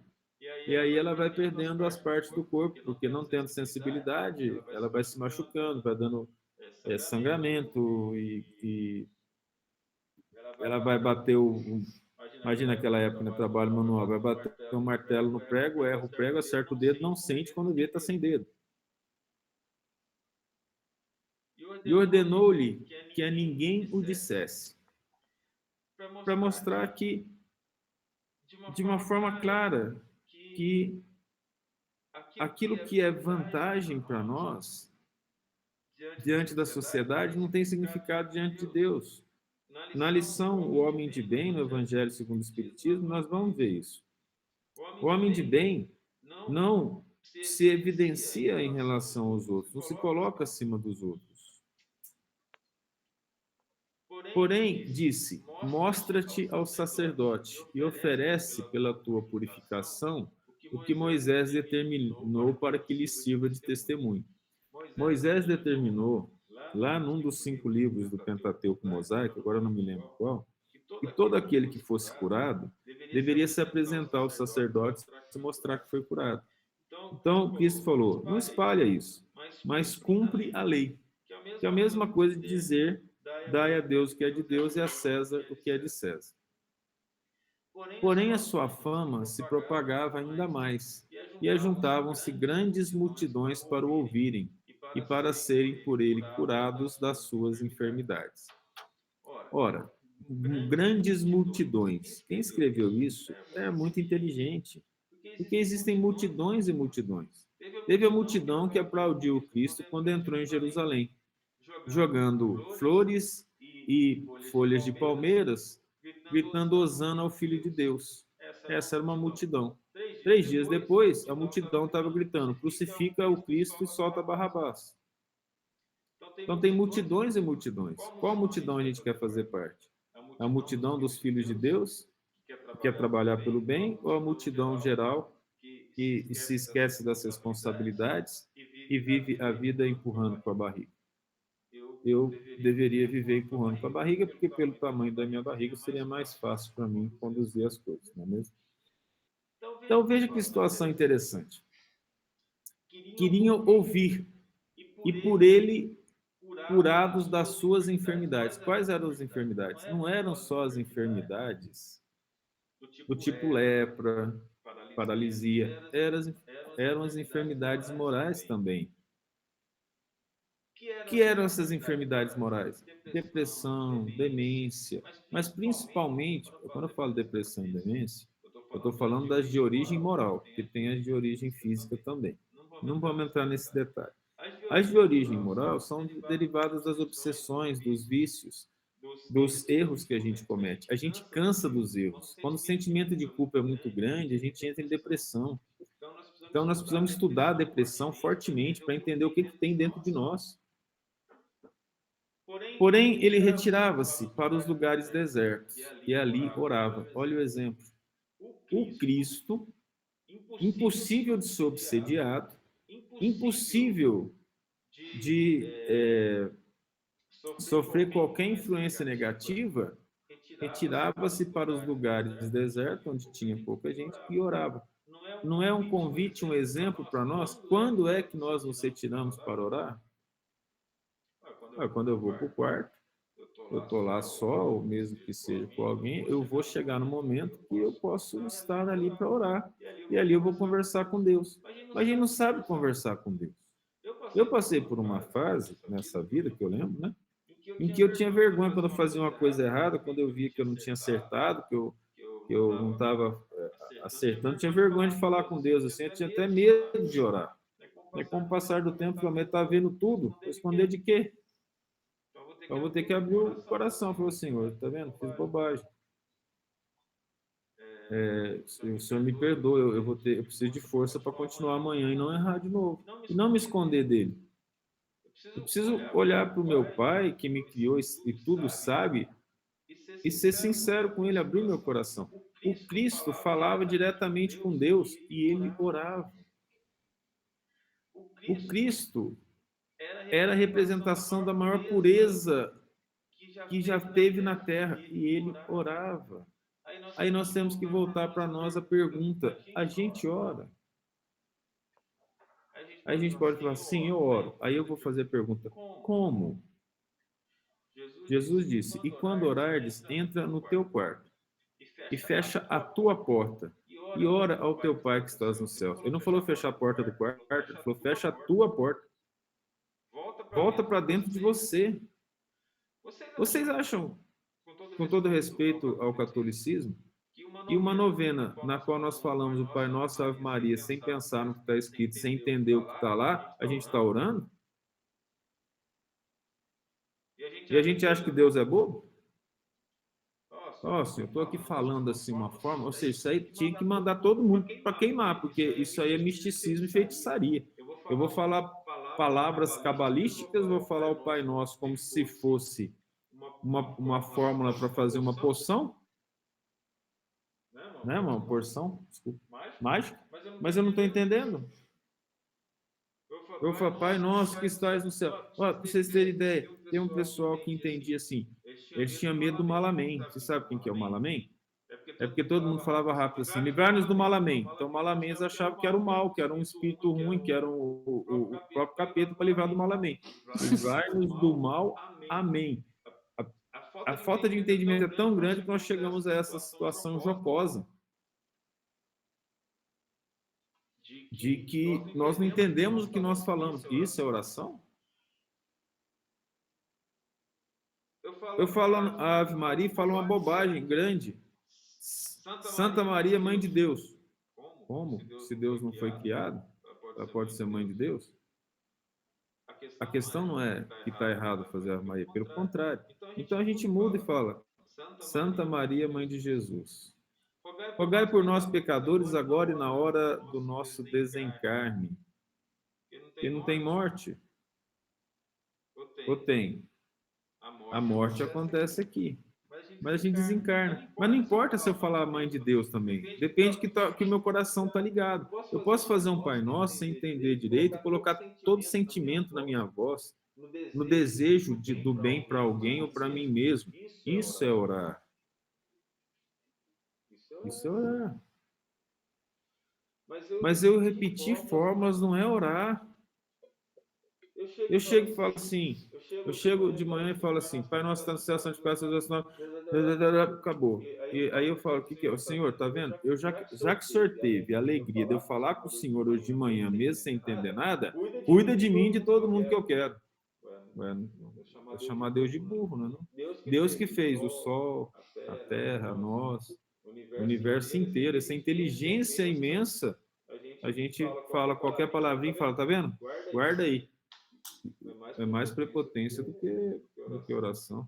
e aí ela vai perdendo as partes do corpo, porque não tendo sensibilidade, ela vai se machucando, vai dando sangramento e ela vai bater imagina aquela época, né, trabalho manual, vai bater um martelo no prego, erra o prego, acerta o dedo, não sente, quando vê, está sem dedo. E ordenou-lhe que a ninguém o dissesse, para mostrar que, de uma forma clara, que aquilo que é vantagem para nós, diante da sociedade, não tem significado diante de Deus. Na lição O Homem de Bem, no Evangelho segundo o Espiritismo, nós vamos ver isso. O homem de bem não se evidencia em relação aos outros, não se coloca acima dos outros. Porém, disse, mostra-te ao sacerdote e oferece pela tua purificação o que Moisés determinou para que lhe sirva de testemunho. Moisés determinou, lá num dos 5 livros do Pentateuco Mosaico, agora eu não me lembro qual, que todo aquele que fosse curado deveria se apresentar aos sacerdotes e mostrar que foi curado. Então, Cristo falou, não espalha isso, mas cumpre a lei, que é a mesma coisa de dizer, dai a Deus o que é de Deus e a César o que é de César. Porém, a sua fama se propagava ainda mais, e ajuntavam-se grandes multidões para o ouvirem e para serem por ele curados das suas enfermidades. Ora, grandes multidões. Quem escreveu isso é muito inteligente, porque existem multidões e multidões. Teve a multidão que aplaudiu Cristo quando entrou em Jerusalém, jogando flores e folhas de palmeiras, gritando hosana ao Filho de Deus. Essa era uma multidão. 3 dias depois, a multidão estava gritando: crucifica o Cristo e solta Barrabás. Então tem multidões e multidões. Qual multidão a gente quer fazer parte? A multidão dos filhos de Deus, que quer trabalhar pelo bem, ou a multidão geral que se esquece das responsabilidades e vive a vida empurrando com a barriga? Eu deveria viver empurrando com a barriga, porque pelo tamanho da minha barriga seria mais fácil para mim conduzir as coisas, não é mesmo? Então veja que situação interessante. Queriam ouvir, e por ele curados das suas enfermidades. Quais eram as enfermidades? Não eram só as enfermidades do tipo lepra, paralisia, eram as enfermidades morais também. O que eram essas enfermidades morais? Depressão, demência, mas principalmente, quando eu falo depressão e demência, eu estou falando das de origem moral, que tem as de origem física também. Não vamos entrar nesse detalhe. As de origem moral são derivadas das obsessões, dos vícios, dos erros que a gente comete. A gente cansa dos erros. Quando o sentimento de culpa é muito grande, a gente entra em depressão. Então, nós precisamos estudar a depressão fortemente para entender o que tem dentro de nós. Porém, ele retirava-se para os lugares desertos e ali orava. Olha o exemplo. O Cristo, impossível de ser obsediado, impossível de sofrer qualquer influência negativa, retirava-se para os lugares desertos, onde tinha pouca gente, e orava. Não é um convite, um exemplo para nós? Quando é que nós nos retiramos para orar? Quando eu vou para o quarto, eu estou lá só, ou mesmo que seja com alguém, eu vou chegar no momento que eu posso estar ali para orar. E ali eu vou conversar com Deus. Mas a gente não sabe conversar com Deus. Eu passei por uma fase nessa vida, que eu lembro, né? Em que eu tinha vergonha quando eu fazia uma coisa errada, quando eu via que eu não tinha acertado, que eu não estava acertando, eu tinha vergonha de falar com Deus, assim, eu tinha até medo de orar. E com o passar do tempo, eu estava vendo tudo, vou esconder de quê? Então, eu vou ter que abrir o coração. Falou, Senhor, tá vendo? Fiz bobagem. O Senhor me perdoa, eu preciso de força para continuar amanhã e não errar de novo. E não me esconder dele. Eu preciso olhar para o meu Pai, que me criou e tudo sabe, e ser sincero com ele, abrir meu coração. O Cristo falava diretamente com Deus e ele orava. O Cristo era a representação da maior pureza que já teve na terra, e ele orava. Aí nós temos que voltar para nós a pergunta: a gente ora? Aí a gente pode falar, sim, eu oro. Aí eu vou fazer a pergunta: como? Jesus disse: e quando orares, entra no teu quarto e fecha a tua porta e ora ao teu Pai que estás no céu. Ele não falou fechar a porta do quarto, ele falou fecha a tua porta. Volta para dentro de você. Vocês acham, com todo respeito ao catolicismo, que uma novena na qual nós falamos o Pai Nosso, Ave Maria, sem pensar no que está escrito, sem entender o que está lá, a gente está orando? E a gente acha que Deus é bobo? Senhor, eu estou aqui falando assim uma forma, ou seja, isso aí tinha que mandar todo mundo para queimar, porque isso aí é misticismo e feitiçaria. Eu vou falar palavras cabalísticas, vou falar o Pai Nosso como se fosse uma fórmula para fazer uma poção, né, uma porção, desculpa, mágica, mas eu não estou entendendo. Eu vou falar, Pai Nosso que estás no céu. Para vocês terem ideia, tem um pessoal que entendia assim, eles tinham medo do mal amém. Você sabe quem que é o mal amém? É porque todo mundo falava rápido assim, livrar-nos do mal amém. Então, o mal amém eles achavam que era o mal, que era um espírito ruim, que era o próprio capeta para livrar do mal amém. Livrar-nos do mal, amém. a falta de entendimento é tão grande que nós chegamos a essa situação jocosa de que nós não entendemos o que nós falamos. Isso é oração? Eu falo a Ave Maria e falo uma bobagem grande. Santa Maria, Mãe de Deus. Como? Se Deus não foi criado, ela pode ser Mãe de Deus? A questão não é que está errado fazer a Ave Maria, pelo contrário. Então a gente muda e fala, Santa Maria, Mãe de Jesus. Rogai por nós, pecadores, agora e na hora do nosso desencarne. Que não tem morte. Ou tem? A morte acontece aqui. Mas a gente desencarna. Mas não importa se eu falar Mãe de Deus também. Depende que o meu coração está ligado. Eu posso fazer um Pai Nosso sem entender direito e colocar todo sentimento na minha voz, no desejo do bem para alguém ou para mim mesmo. Isso é orar. Isso é orar. Mas eu repetir fórmulas não é orar. Eu chego e falo assim, eu chego de manhã e falo assim, Pai nosso que está no céu, santificado seja o vosso nome, acabou. E aí eu falo, o que é? O Senhor, tá vendo? Eu já que o Senhor teve a alegria de eu falar com o Senhor hoje de manhã, mesmo sem entender nada, cuida de mim e de todo mundo que eu quero. Vou chamar Deus de burro, não é? Deus que fez o sol, a terra, nós, o universo inteiro, essa inteligência imensa, a gente fala qualquer palavrinha e fala, tá vendo? Guarda aí. É mais prepotência do que oração.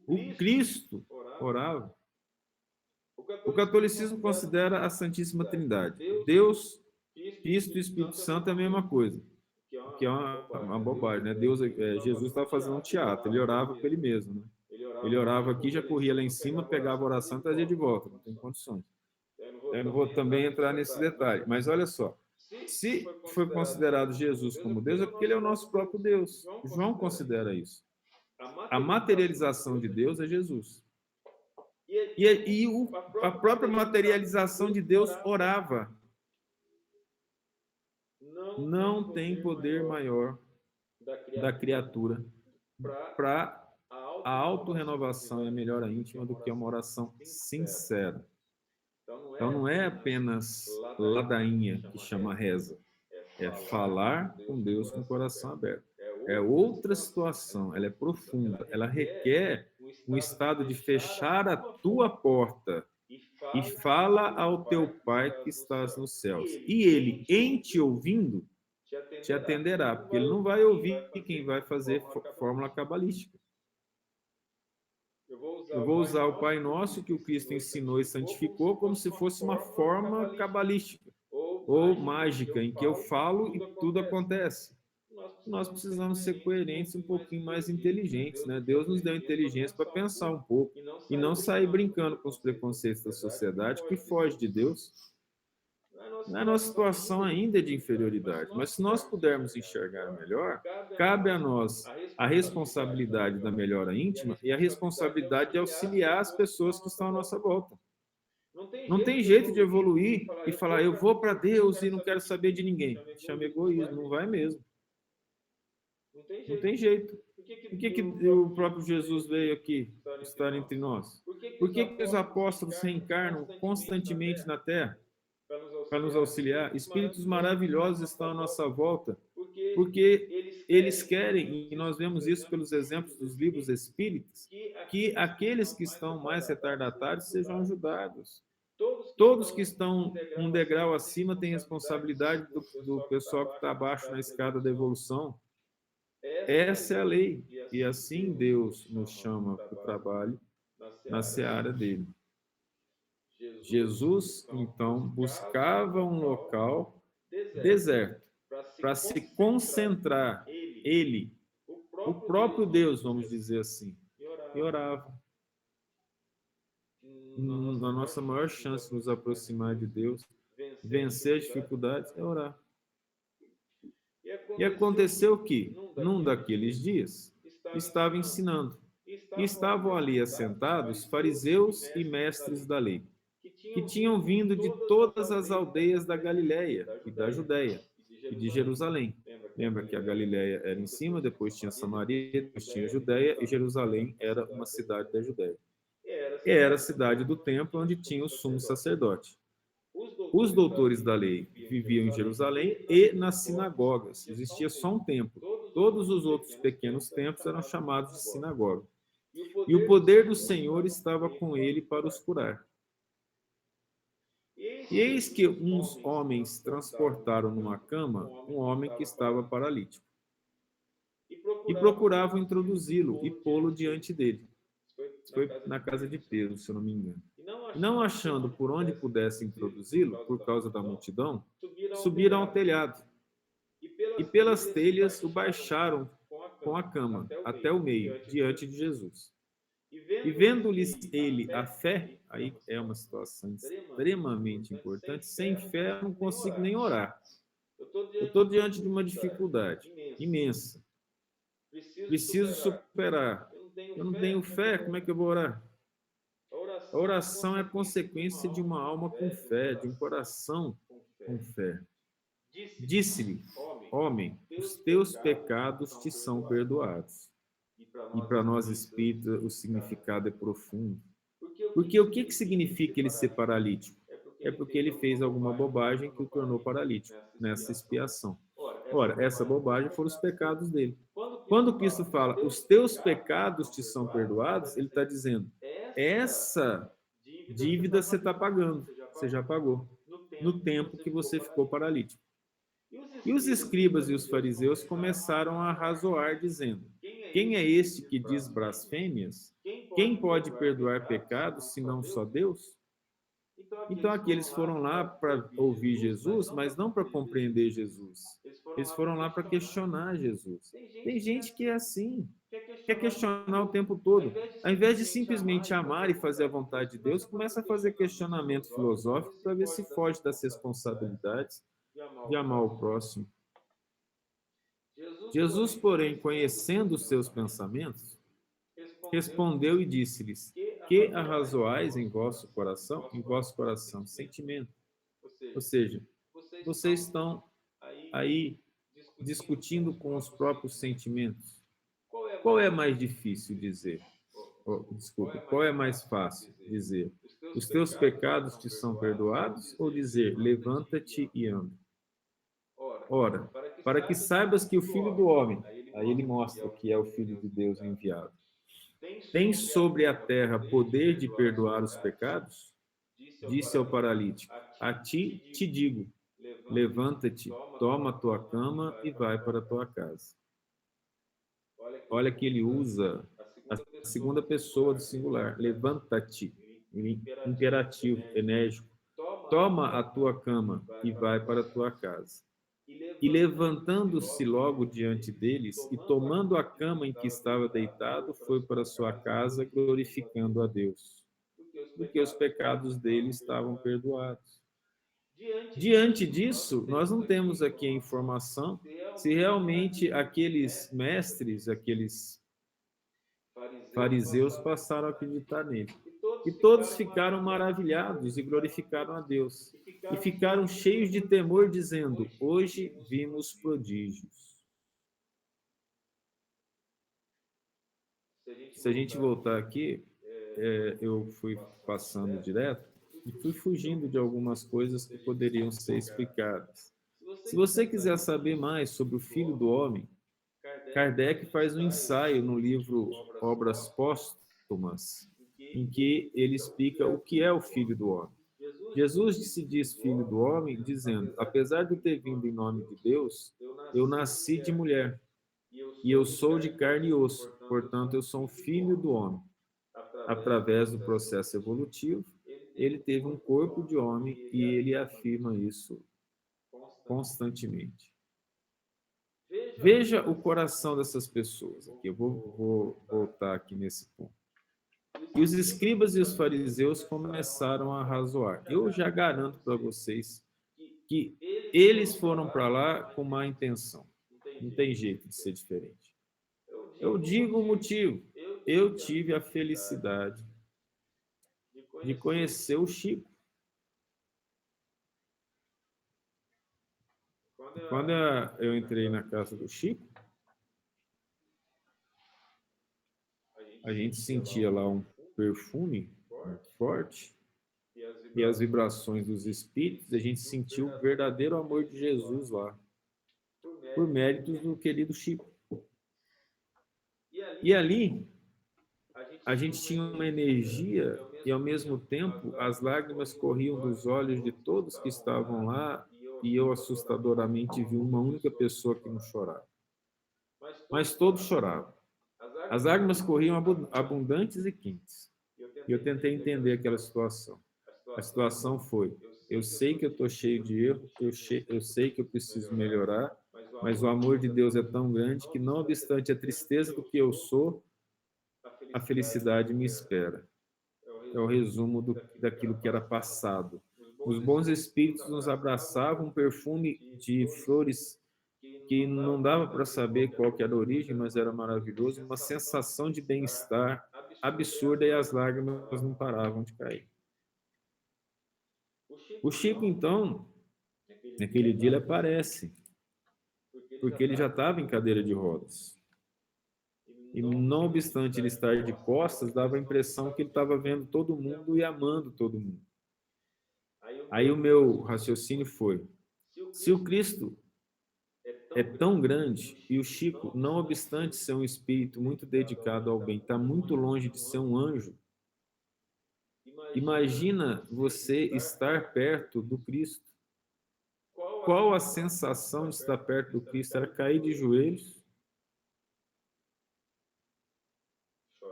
O Cristo orava. O catolicismo considera a Santíssima Trindade. Deus, Cristo e Espírito Santo é a mesma coisa. Que é uma bobagem, né? Jesus estava fazendo um teatro, ele orava por ele mesmo, né? Ele orava aqui, já corria lá em cima, pegava a oração e trazia de volta, não tem condições. Eu não vou também entrar nesse detalhe, mas olha só, se foi considerado Jesus como Deus, é porque ele é o nosso próprio Deus. João considera isso. A materialização de Deus é Jesus. A própria materialização de Deus orava. Não tem poder maior da criatura para a autorrenovação e a melhora íntima do que uma oração sincera. Então não é apenas ladainha que chama reza, é falar com Deus com o coração aberto. É outra situação, ela é profunda, ela requer um estado de fechar a tua porta e fala ao teu Pai que estás nos céus. E ele, em te ouvindo, te atenderá, porque ele não vai ouvir quem vai fazer fórmula cabalística. Eu vou usar o Pai Nosso que o Cristo ensinou e santificou como se fosse uma forma cabalística ou mágica, em que eu falo e tudo acontece. Nós precisamos ser coerentes, um pouquinho mais inteligentes, né? Deus nos deu inteligência para pensar um pouco e não sair brincando com os preconceitos da sociedade que foge de Deus. A nossa situação ainda é de inferioridade, mas se nós pudermos enxergar melhor, cabe a nós a responsabilidade da melhora íntima e a responsabilidade de auxiliar as pessoas que estão à nossa volta. Não tem jeito de evoluir e falar, eu vou para Deus e não quero saber de ninguém. Chama egoísmo, não vai mesmo. Não tem jeito. Por que o próprio Jesus veio aqui estar entre nós? Por que os apóstolos reencarnam constantemente na Terra? Para nos auxiliar. Espíritos maravilhosos estão à nossa volta, porque eles querem, e nós vemos isso pelos exemplos dos livros espíritas, que aqueles que estão mais retardatários sejam ajudados. Todos que estão um degrau acima têm responsabilidade do pessoal que está abaixo na escada da evolução. Essa é a lei. E assim Deus nos chama para o trabalho na seara dele. Jesus, então, buscava um local deserto para se concentrar, ele, o próprio Deus, vamos dizer assim, e orava. A nossa maior chance de nos aproximar de Deus, vencer as dificuldades, é orar. E aconteceu que, num daqueles dias, estava ensinando, e estavam ali assentados fariseus e mestres da lei, que tinham vindo de todas as aldeias da Galileia e da Judéia e de Jerusalém. Lembra que a Galileia era em cima, depois tinha Samaria, depois tinha Judeia, e Jerusalém era uma cidade da Judeia. E era a cidade do templo onde tinha o sumo sacerdote. Os doutores da lei viviam em Jerusalém e nas sinagogas. Existia só um templo. Todos os outros pequenos templos eram chamados de sinagoga. E o poder do Senhor estava com ele para os curar. E eis que uns homens transportaram numa cama um homem que estava paralítico. E procuravam introduzi-lo e pô-lo diante dele. Foi na casa de Pedro, se eu não me engano. Não achando por onde pudesse introduzi-lo, por causa da multidão, subiram ao telhado. E pelas telhas o baixaram com a cama, até o meio, diante de Jesus. E vendo-lhes ele a fé, aí é uma situação extremamente importante, sem fé eu não consigo nem orar. Eu estou diante de uma dificuldade imensa. Preciso superar. Eu não tenho fé, como é que eu vou orar? A oração é consequência de uma alma com fé, de um coração com fé. Disse-lhe, homem, os teus pecados te são perdoados. E para nós espíritas o significado é profundo. Porque o que significa ele ser paralítico? É porque ele fez alguma bobagem que o tornou paralítico, nessa expiação. Ora, essa bobagem foram os pecados dele. Quando Cristo fala, os teus pecados te são perdoados, ele está dizendo, essa dívida você está pagando, você já pagou, no tempo que você ficou paralítico. E os escribas e os fariseus começaram a arrazoar, dizendo, quem é este que diz blasfêmias? Quem pode perdoar pecados, senão só Deus? Então aqui eles foram lá para ouvir Jesus, mas não para compreender Jesus. Eles foram lá para questionar Jesus. Tem gente que é assim, quer questionar o tempo todo. Ao invés de simplesmente amar e fazer a vontade de Deus, começa a fazer questionamento filosófico para ver se foge das responsabilidades de amar o próximo. Jesus, porém, conhecendo os seus pensamentos, respondeu e disse-lhes, que arrazoais em vosso coração, sentimento. Ou seja, vocês estão aí discutindo com os próprios sentimentos. Qual é mais difícil dizer? Qual é mais fácil dizer? Os teus pecados te são perdoados? Ou dizer, levanta-te e anda? Ora, para que saibas que o Filho do Homem, aí ele mostra que é o Filho de Deus enviado, tem sobre a terra poder de perdoar os pecados? Disse ao paralítico, a ti te digo, levanta-te, toma a tua cama e vai para a tua casa. Olha que ele usa a segunda pessoa do singular, levanta-te, imperativo, enérgico, toma a tua cama e vai para a tua casa. E levantando-se logo diante deles, e tomando a cama em que estava deitado, foi para sua casa, glorificando a Deus, porque os pecados dele estavam perdoados. Diante disso, nós não temos aqui a informação se realmente aqueles mestres, aqueles fariseus passaram a acreditar nele. E todos ficaram maravilhados e glorificaram a Deus. E ficaram cheios de temor, dizendo, hoje vimos prodígios. Se a gente voltar aqui, eu fui passando direto e fui fugindo de algumas coisas que poderiam ser explicadas. Se você quiser saber mais sobre o Filho do Homem, Kardec faz um ensaio no livro Obras Póstumas, em que ele explica o que é o Filho do Homem. Jesus se diz Filho do Homem, dizendo, apesar de eu ter vindo em nome de Deus, eu nasci de mulher, e eu sou de carne e osso, portanto, eu sou um Filho do Homem. Através do processo evolutivo, ele teve um corpo de homem e ele afirma isso constantemente. Veja o coração dessas pessoas. Aqui, eu vou voltar aqui nesse ponto. E os escribas e os fariseus começaram a arrazoar. Eu já garanto para vocês que eles foram para lá com má intenção. Não tem jeito de ser diferente. Eu digo o motivo. Eu tive a felicidade de conhecer o Chico. Quando eu entrei na casa do Chico, a gente sentia lá um perfume muito forte e as vibrações dos espíritos, a gente sentiu o verdadeiro amor de Jesus lá, por méritos do querido Chico. E ali, a gente tinha uma energia e, ao mesmo tempo, as lágrimas corriam dos olhos de todos que estavam lá e eu, assustadoramente, vi uma única pessoa que não chorava. Mas todos choravam. As lágrimas corriam abundantes e quentes. E eu tentei entender aquela situação. A situação foi: eu sei que eu estou cheio de erro, eu sei que eu preciso melhorar, mas o amor de Deus é tão grande que, não obstante a tristeza do que eu sou, a felicidade me espera. É o resumo daquilo que era passado. Os bons espíritos nos abraçavam, um perfume de flores que não dava para saber qual que era a origem, mas era maravilhoso, uma sensação de bem-estar absurda, e as lágrimas não paravam de cair. O Chico, então, naquele dia ele aparece, porque ele já estava em cadeira de rodas. E, não obstante ele estar de costas, dava a impressão que ele estava vendo todo mundo e amando todo mundo. Aí o meu raciocínio foi: se o Cristo é tão grande e o Chico, não obstante ser um espírito muito dedicado ao bem, está muito longe de ser um anjo, imagina você estar perto do Cristo. Qual a sensação de estar perto do Cristo? Era cair de joelhos,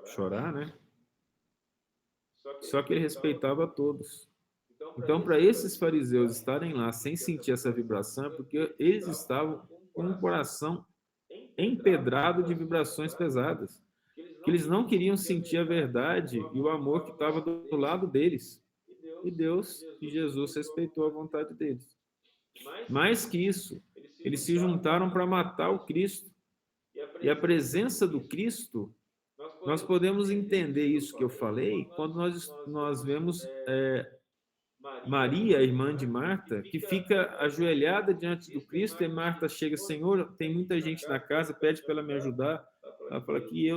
chorar, né? Só que ele respeitava todos. Então, para esses fariseus estarem lá sem sentir essa vibração, é porque eles estavam com um coração empedrado de vibrações pesadas, que eles não queriam sentir a verdade e o amor que estava do lado deles. E Deus e Jesus respeitou a vontade deles. Mais que isso, eles se juntaram para matar o Cristo. E a presença do Cristo, nós podemos entender isso que eu falei quando nós vemos Maria, a irmã de Marta, que fica ajoelhada diante do Cristo, e Marta chega: Senhor, tem muita gente na casa, pede para ela me ajudar. Ela fala que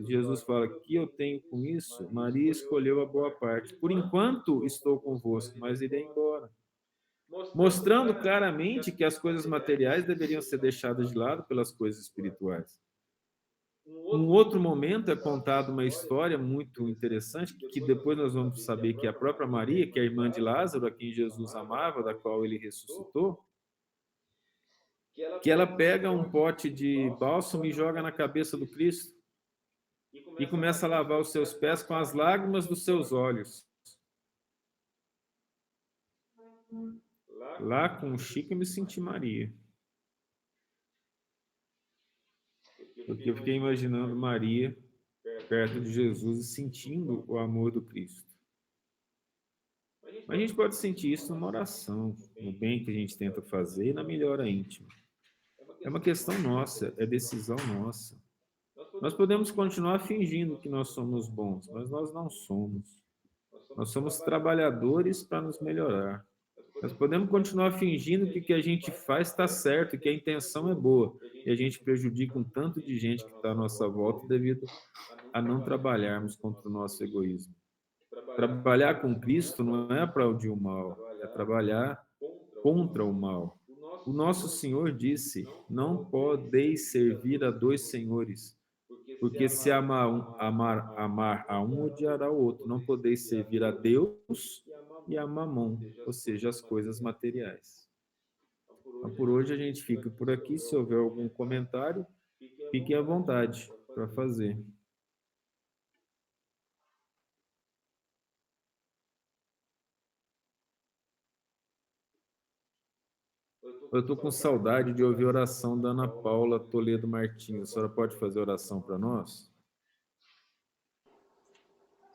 Jesus fala: que eu tenho com isso? Maria escolheu a boa parte. Por enquanto estou convosco, mas irei embora. Mostrando claramente que as coisas materiais deveriam ser deixadas de lado pelas coisas espirituais. Um outro momento é contada uma história muito interessante, que depois nós vamos saber que a própria Maria, que é a irmã de Lázaro, a quem Jesus amava, da qual ele ressuscitou, que ela pega um pote de bálsamo e joga na cabeça do Cristo e começa a lavar os seus pés com as lágrimas dos seus olhos. Lá com o Chico eu me senti Maria. Porque eu fiquei imaginando Maria perto de Jesus e sentindo o amor do Cristo. Mas a gente pode sentir isso numa oração, no bem que a gente tenta fazer e na melhora íntima. É uma questão nossa, é decisão nossa. Nós podemos continuar fingindo que nós somos bons, mas nós não somos. Nós somos trabalhadores para nos melhorar. Nós podemos continuar fingindo que o que a gente faz está certo, que a intenção é boa, e a gente prejudica um tanto de gente que está à nossa volta devido a não trabalharmos contra o nosso egoísmo. Trabalhar com Cristo não é aplaudir o mal, é trabalhar contra o mal. O nosso Senhor disse: não podeis servir a dois senhores, porque se amar a um, odiará o outro. Não podeis servir a Deus e a Mamon, ou seja, as coisas materiais. Então, por hoje a gente fica por aqui. Se houver algum comentário, fiquem à vontade para fazer. Eu estou com saudade de ouvir a oração da Ana Paula Toledo Martins. A senhora pode fazer oração para nós?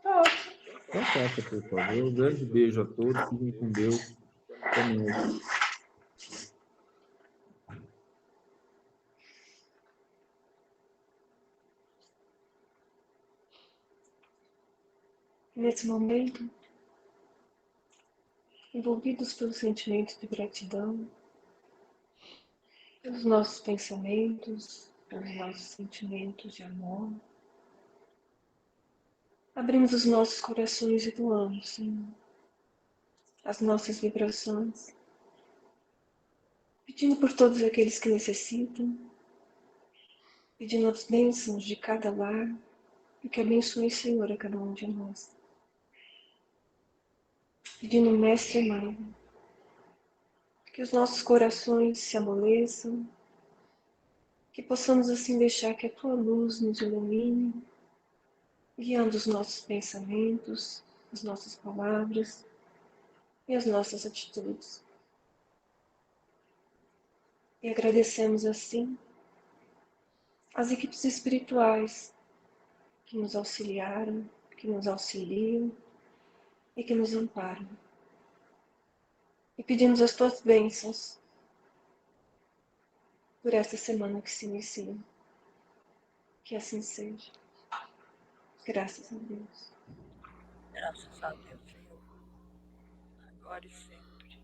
Então faça, por favor. Um grande beijo a todos. Fiquem com Deus. Até mais. Nesse momento, envolvidos pelo sentimento de gratidão, pelos nossos pensamentos, pelos nossos sentimentos de amor. Abrimos os nossos corações e doamos, Senhor, as nossas vibrações, pedindo por todos aqueles que necessitam, pedindo as bênçãos de cada lar, e que abençoe, Senhor, a cada um de nós. Pedindo, Mestre amado, que os nossos corações se amoleçam, que possamos assim deixar que a Tua luz nos ilumine, guiando os nossos pensamentos, as nossas palavras e as nossas atitudes. E agradecemos assim as equipes espirituais que nos auxiliaram, que nos auxiliam e que nos amparam. E pedimos as Tuas bênçãos por esta semana que se inicia. Que assim seja. Graças a Deus. Graças a Deus, Senhor. Agora e sempre.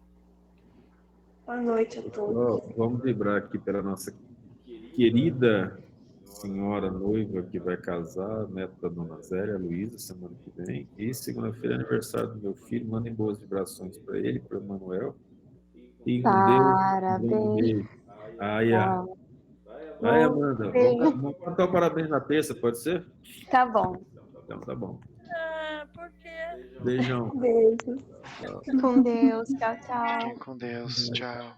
Boa noite a todos. Ó, vamos vibrar aqui pela nossa querida senhora noiva que vai casar, neta da dona Zélia, Luísa, semana que vem. E segunda-feira é aniversário do meu filho. Mandem boas vibrações para ele, para o Manuel. E com Deus, um beijo. Aia. Vai, Amanda. Vamos cantar o parabéns na terça, pode ser? Tá bom. Então tá bom. Ah, por quê? Beijão. Beijo. Com Deus. Tchau, tchau. Fiquem com Deus. Tchau.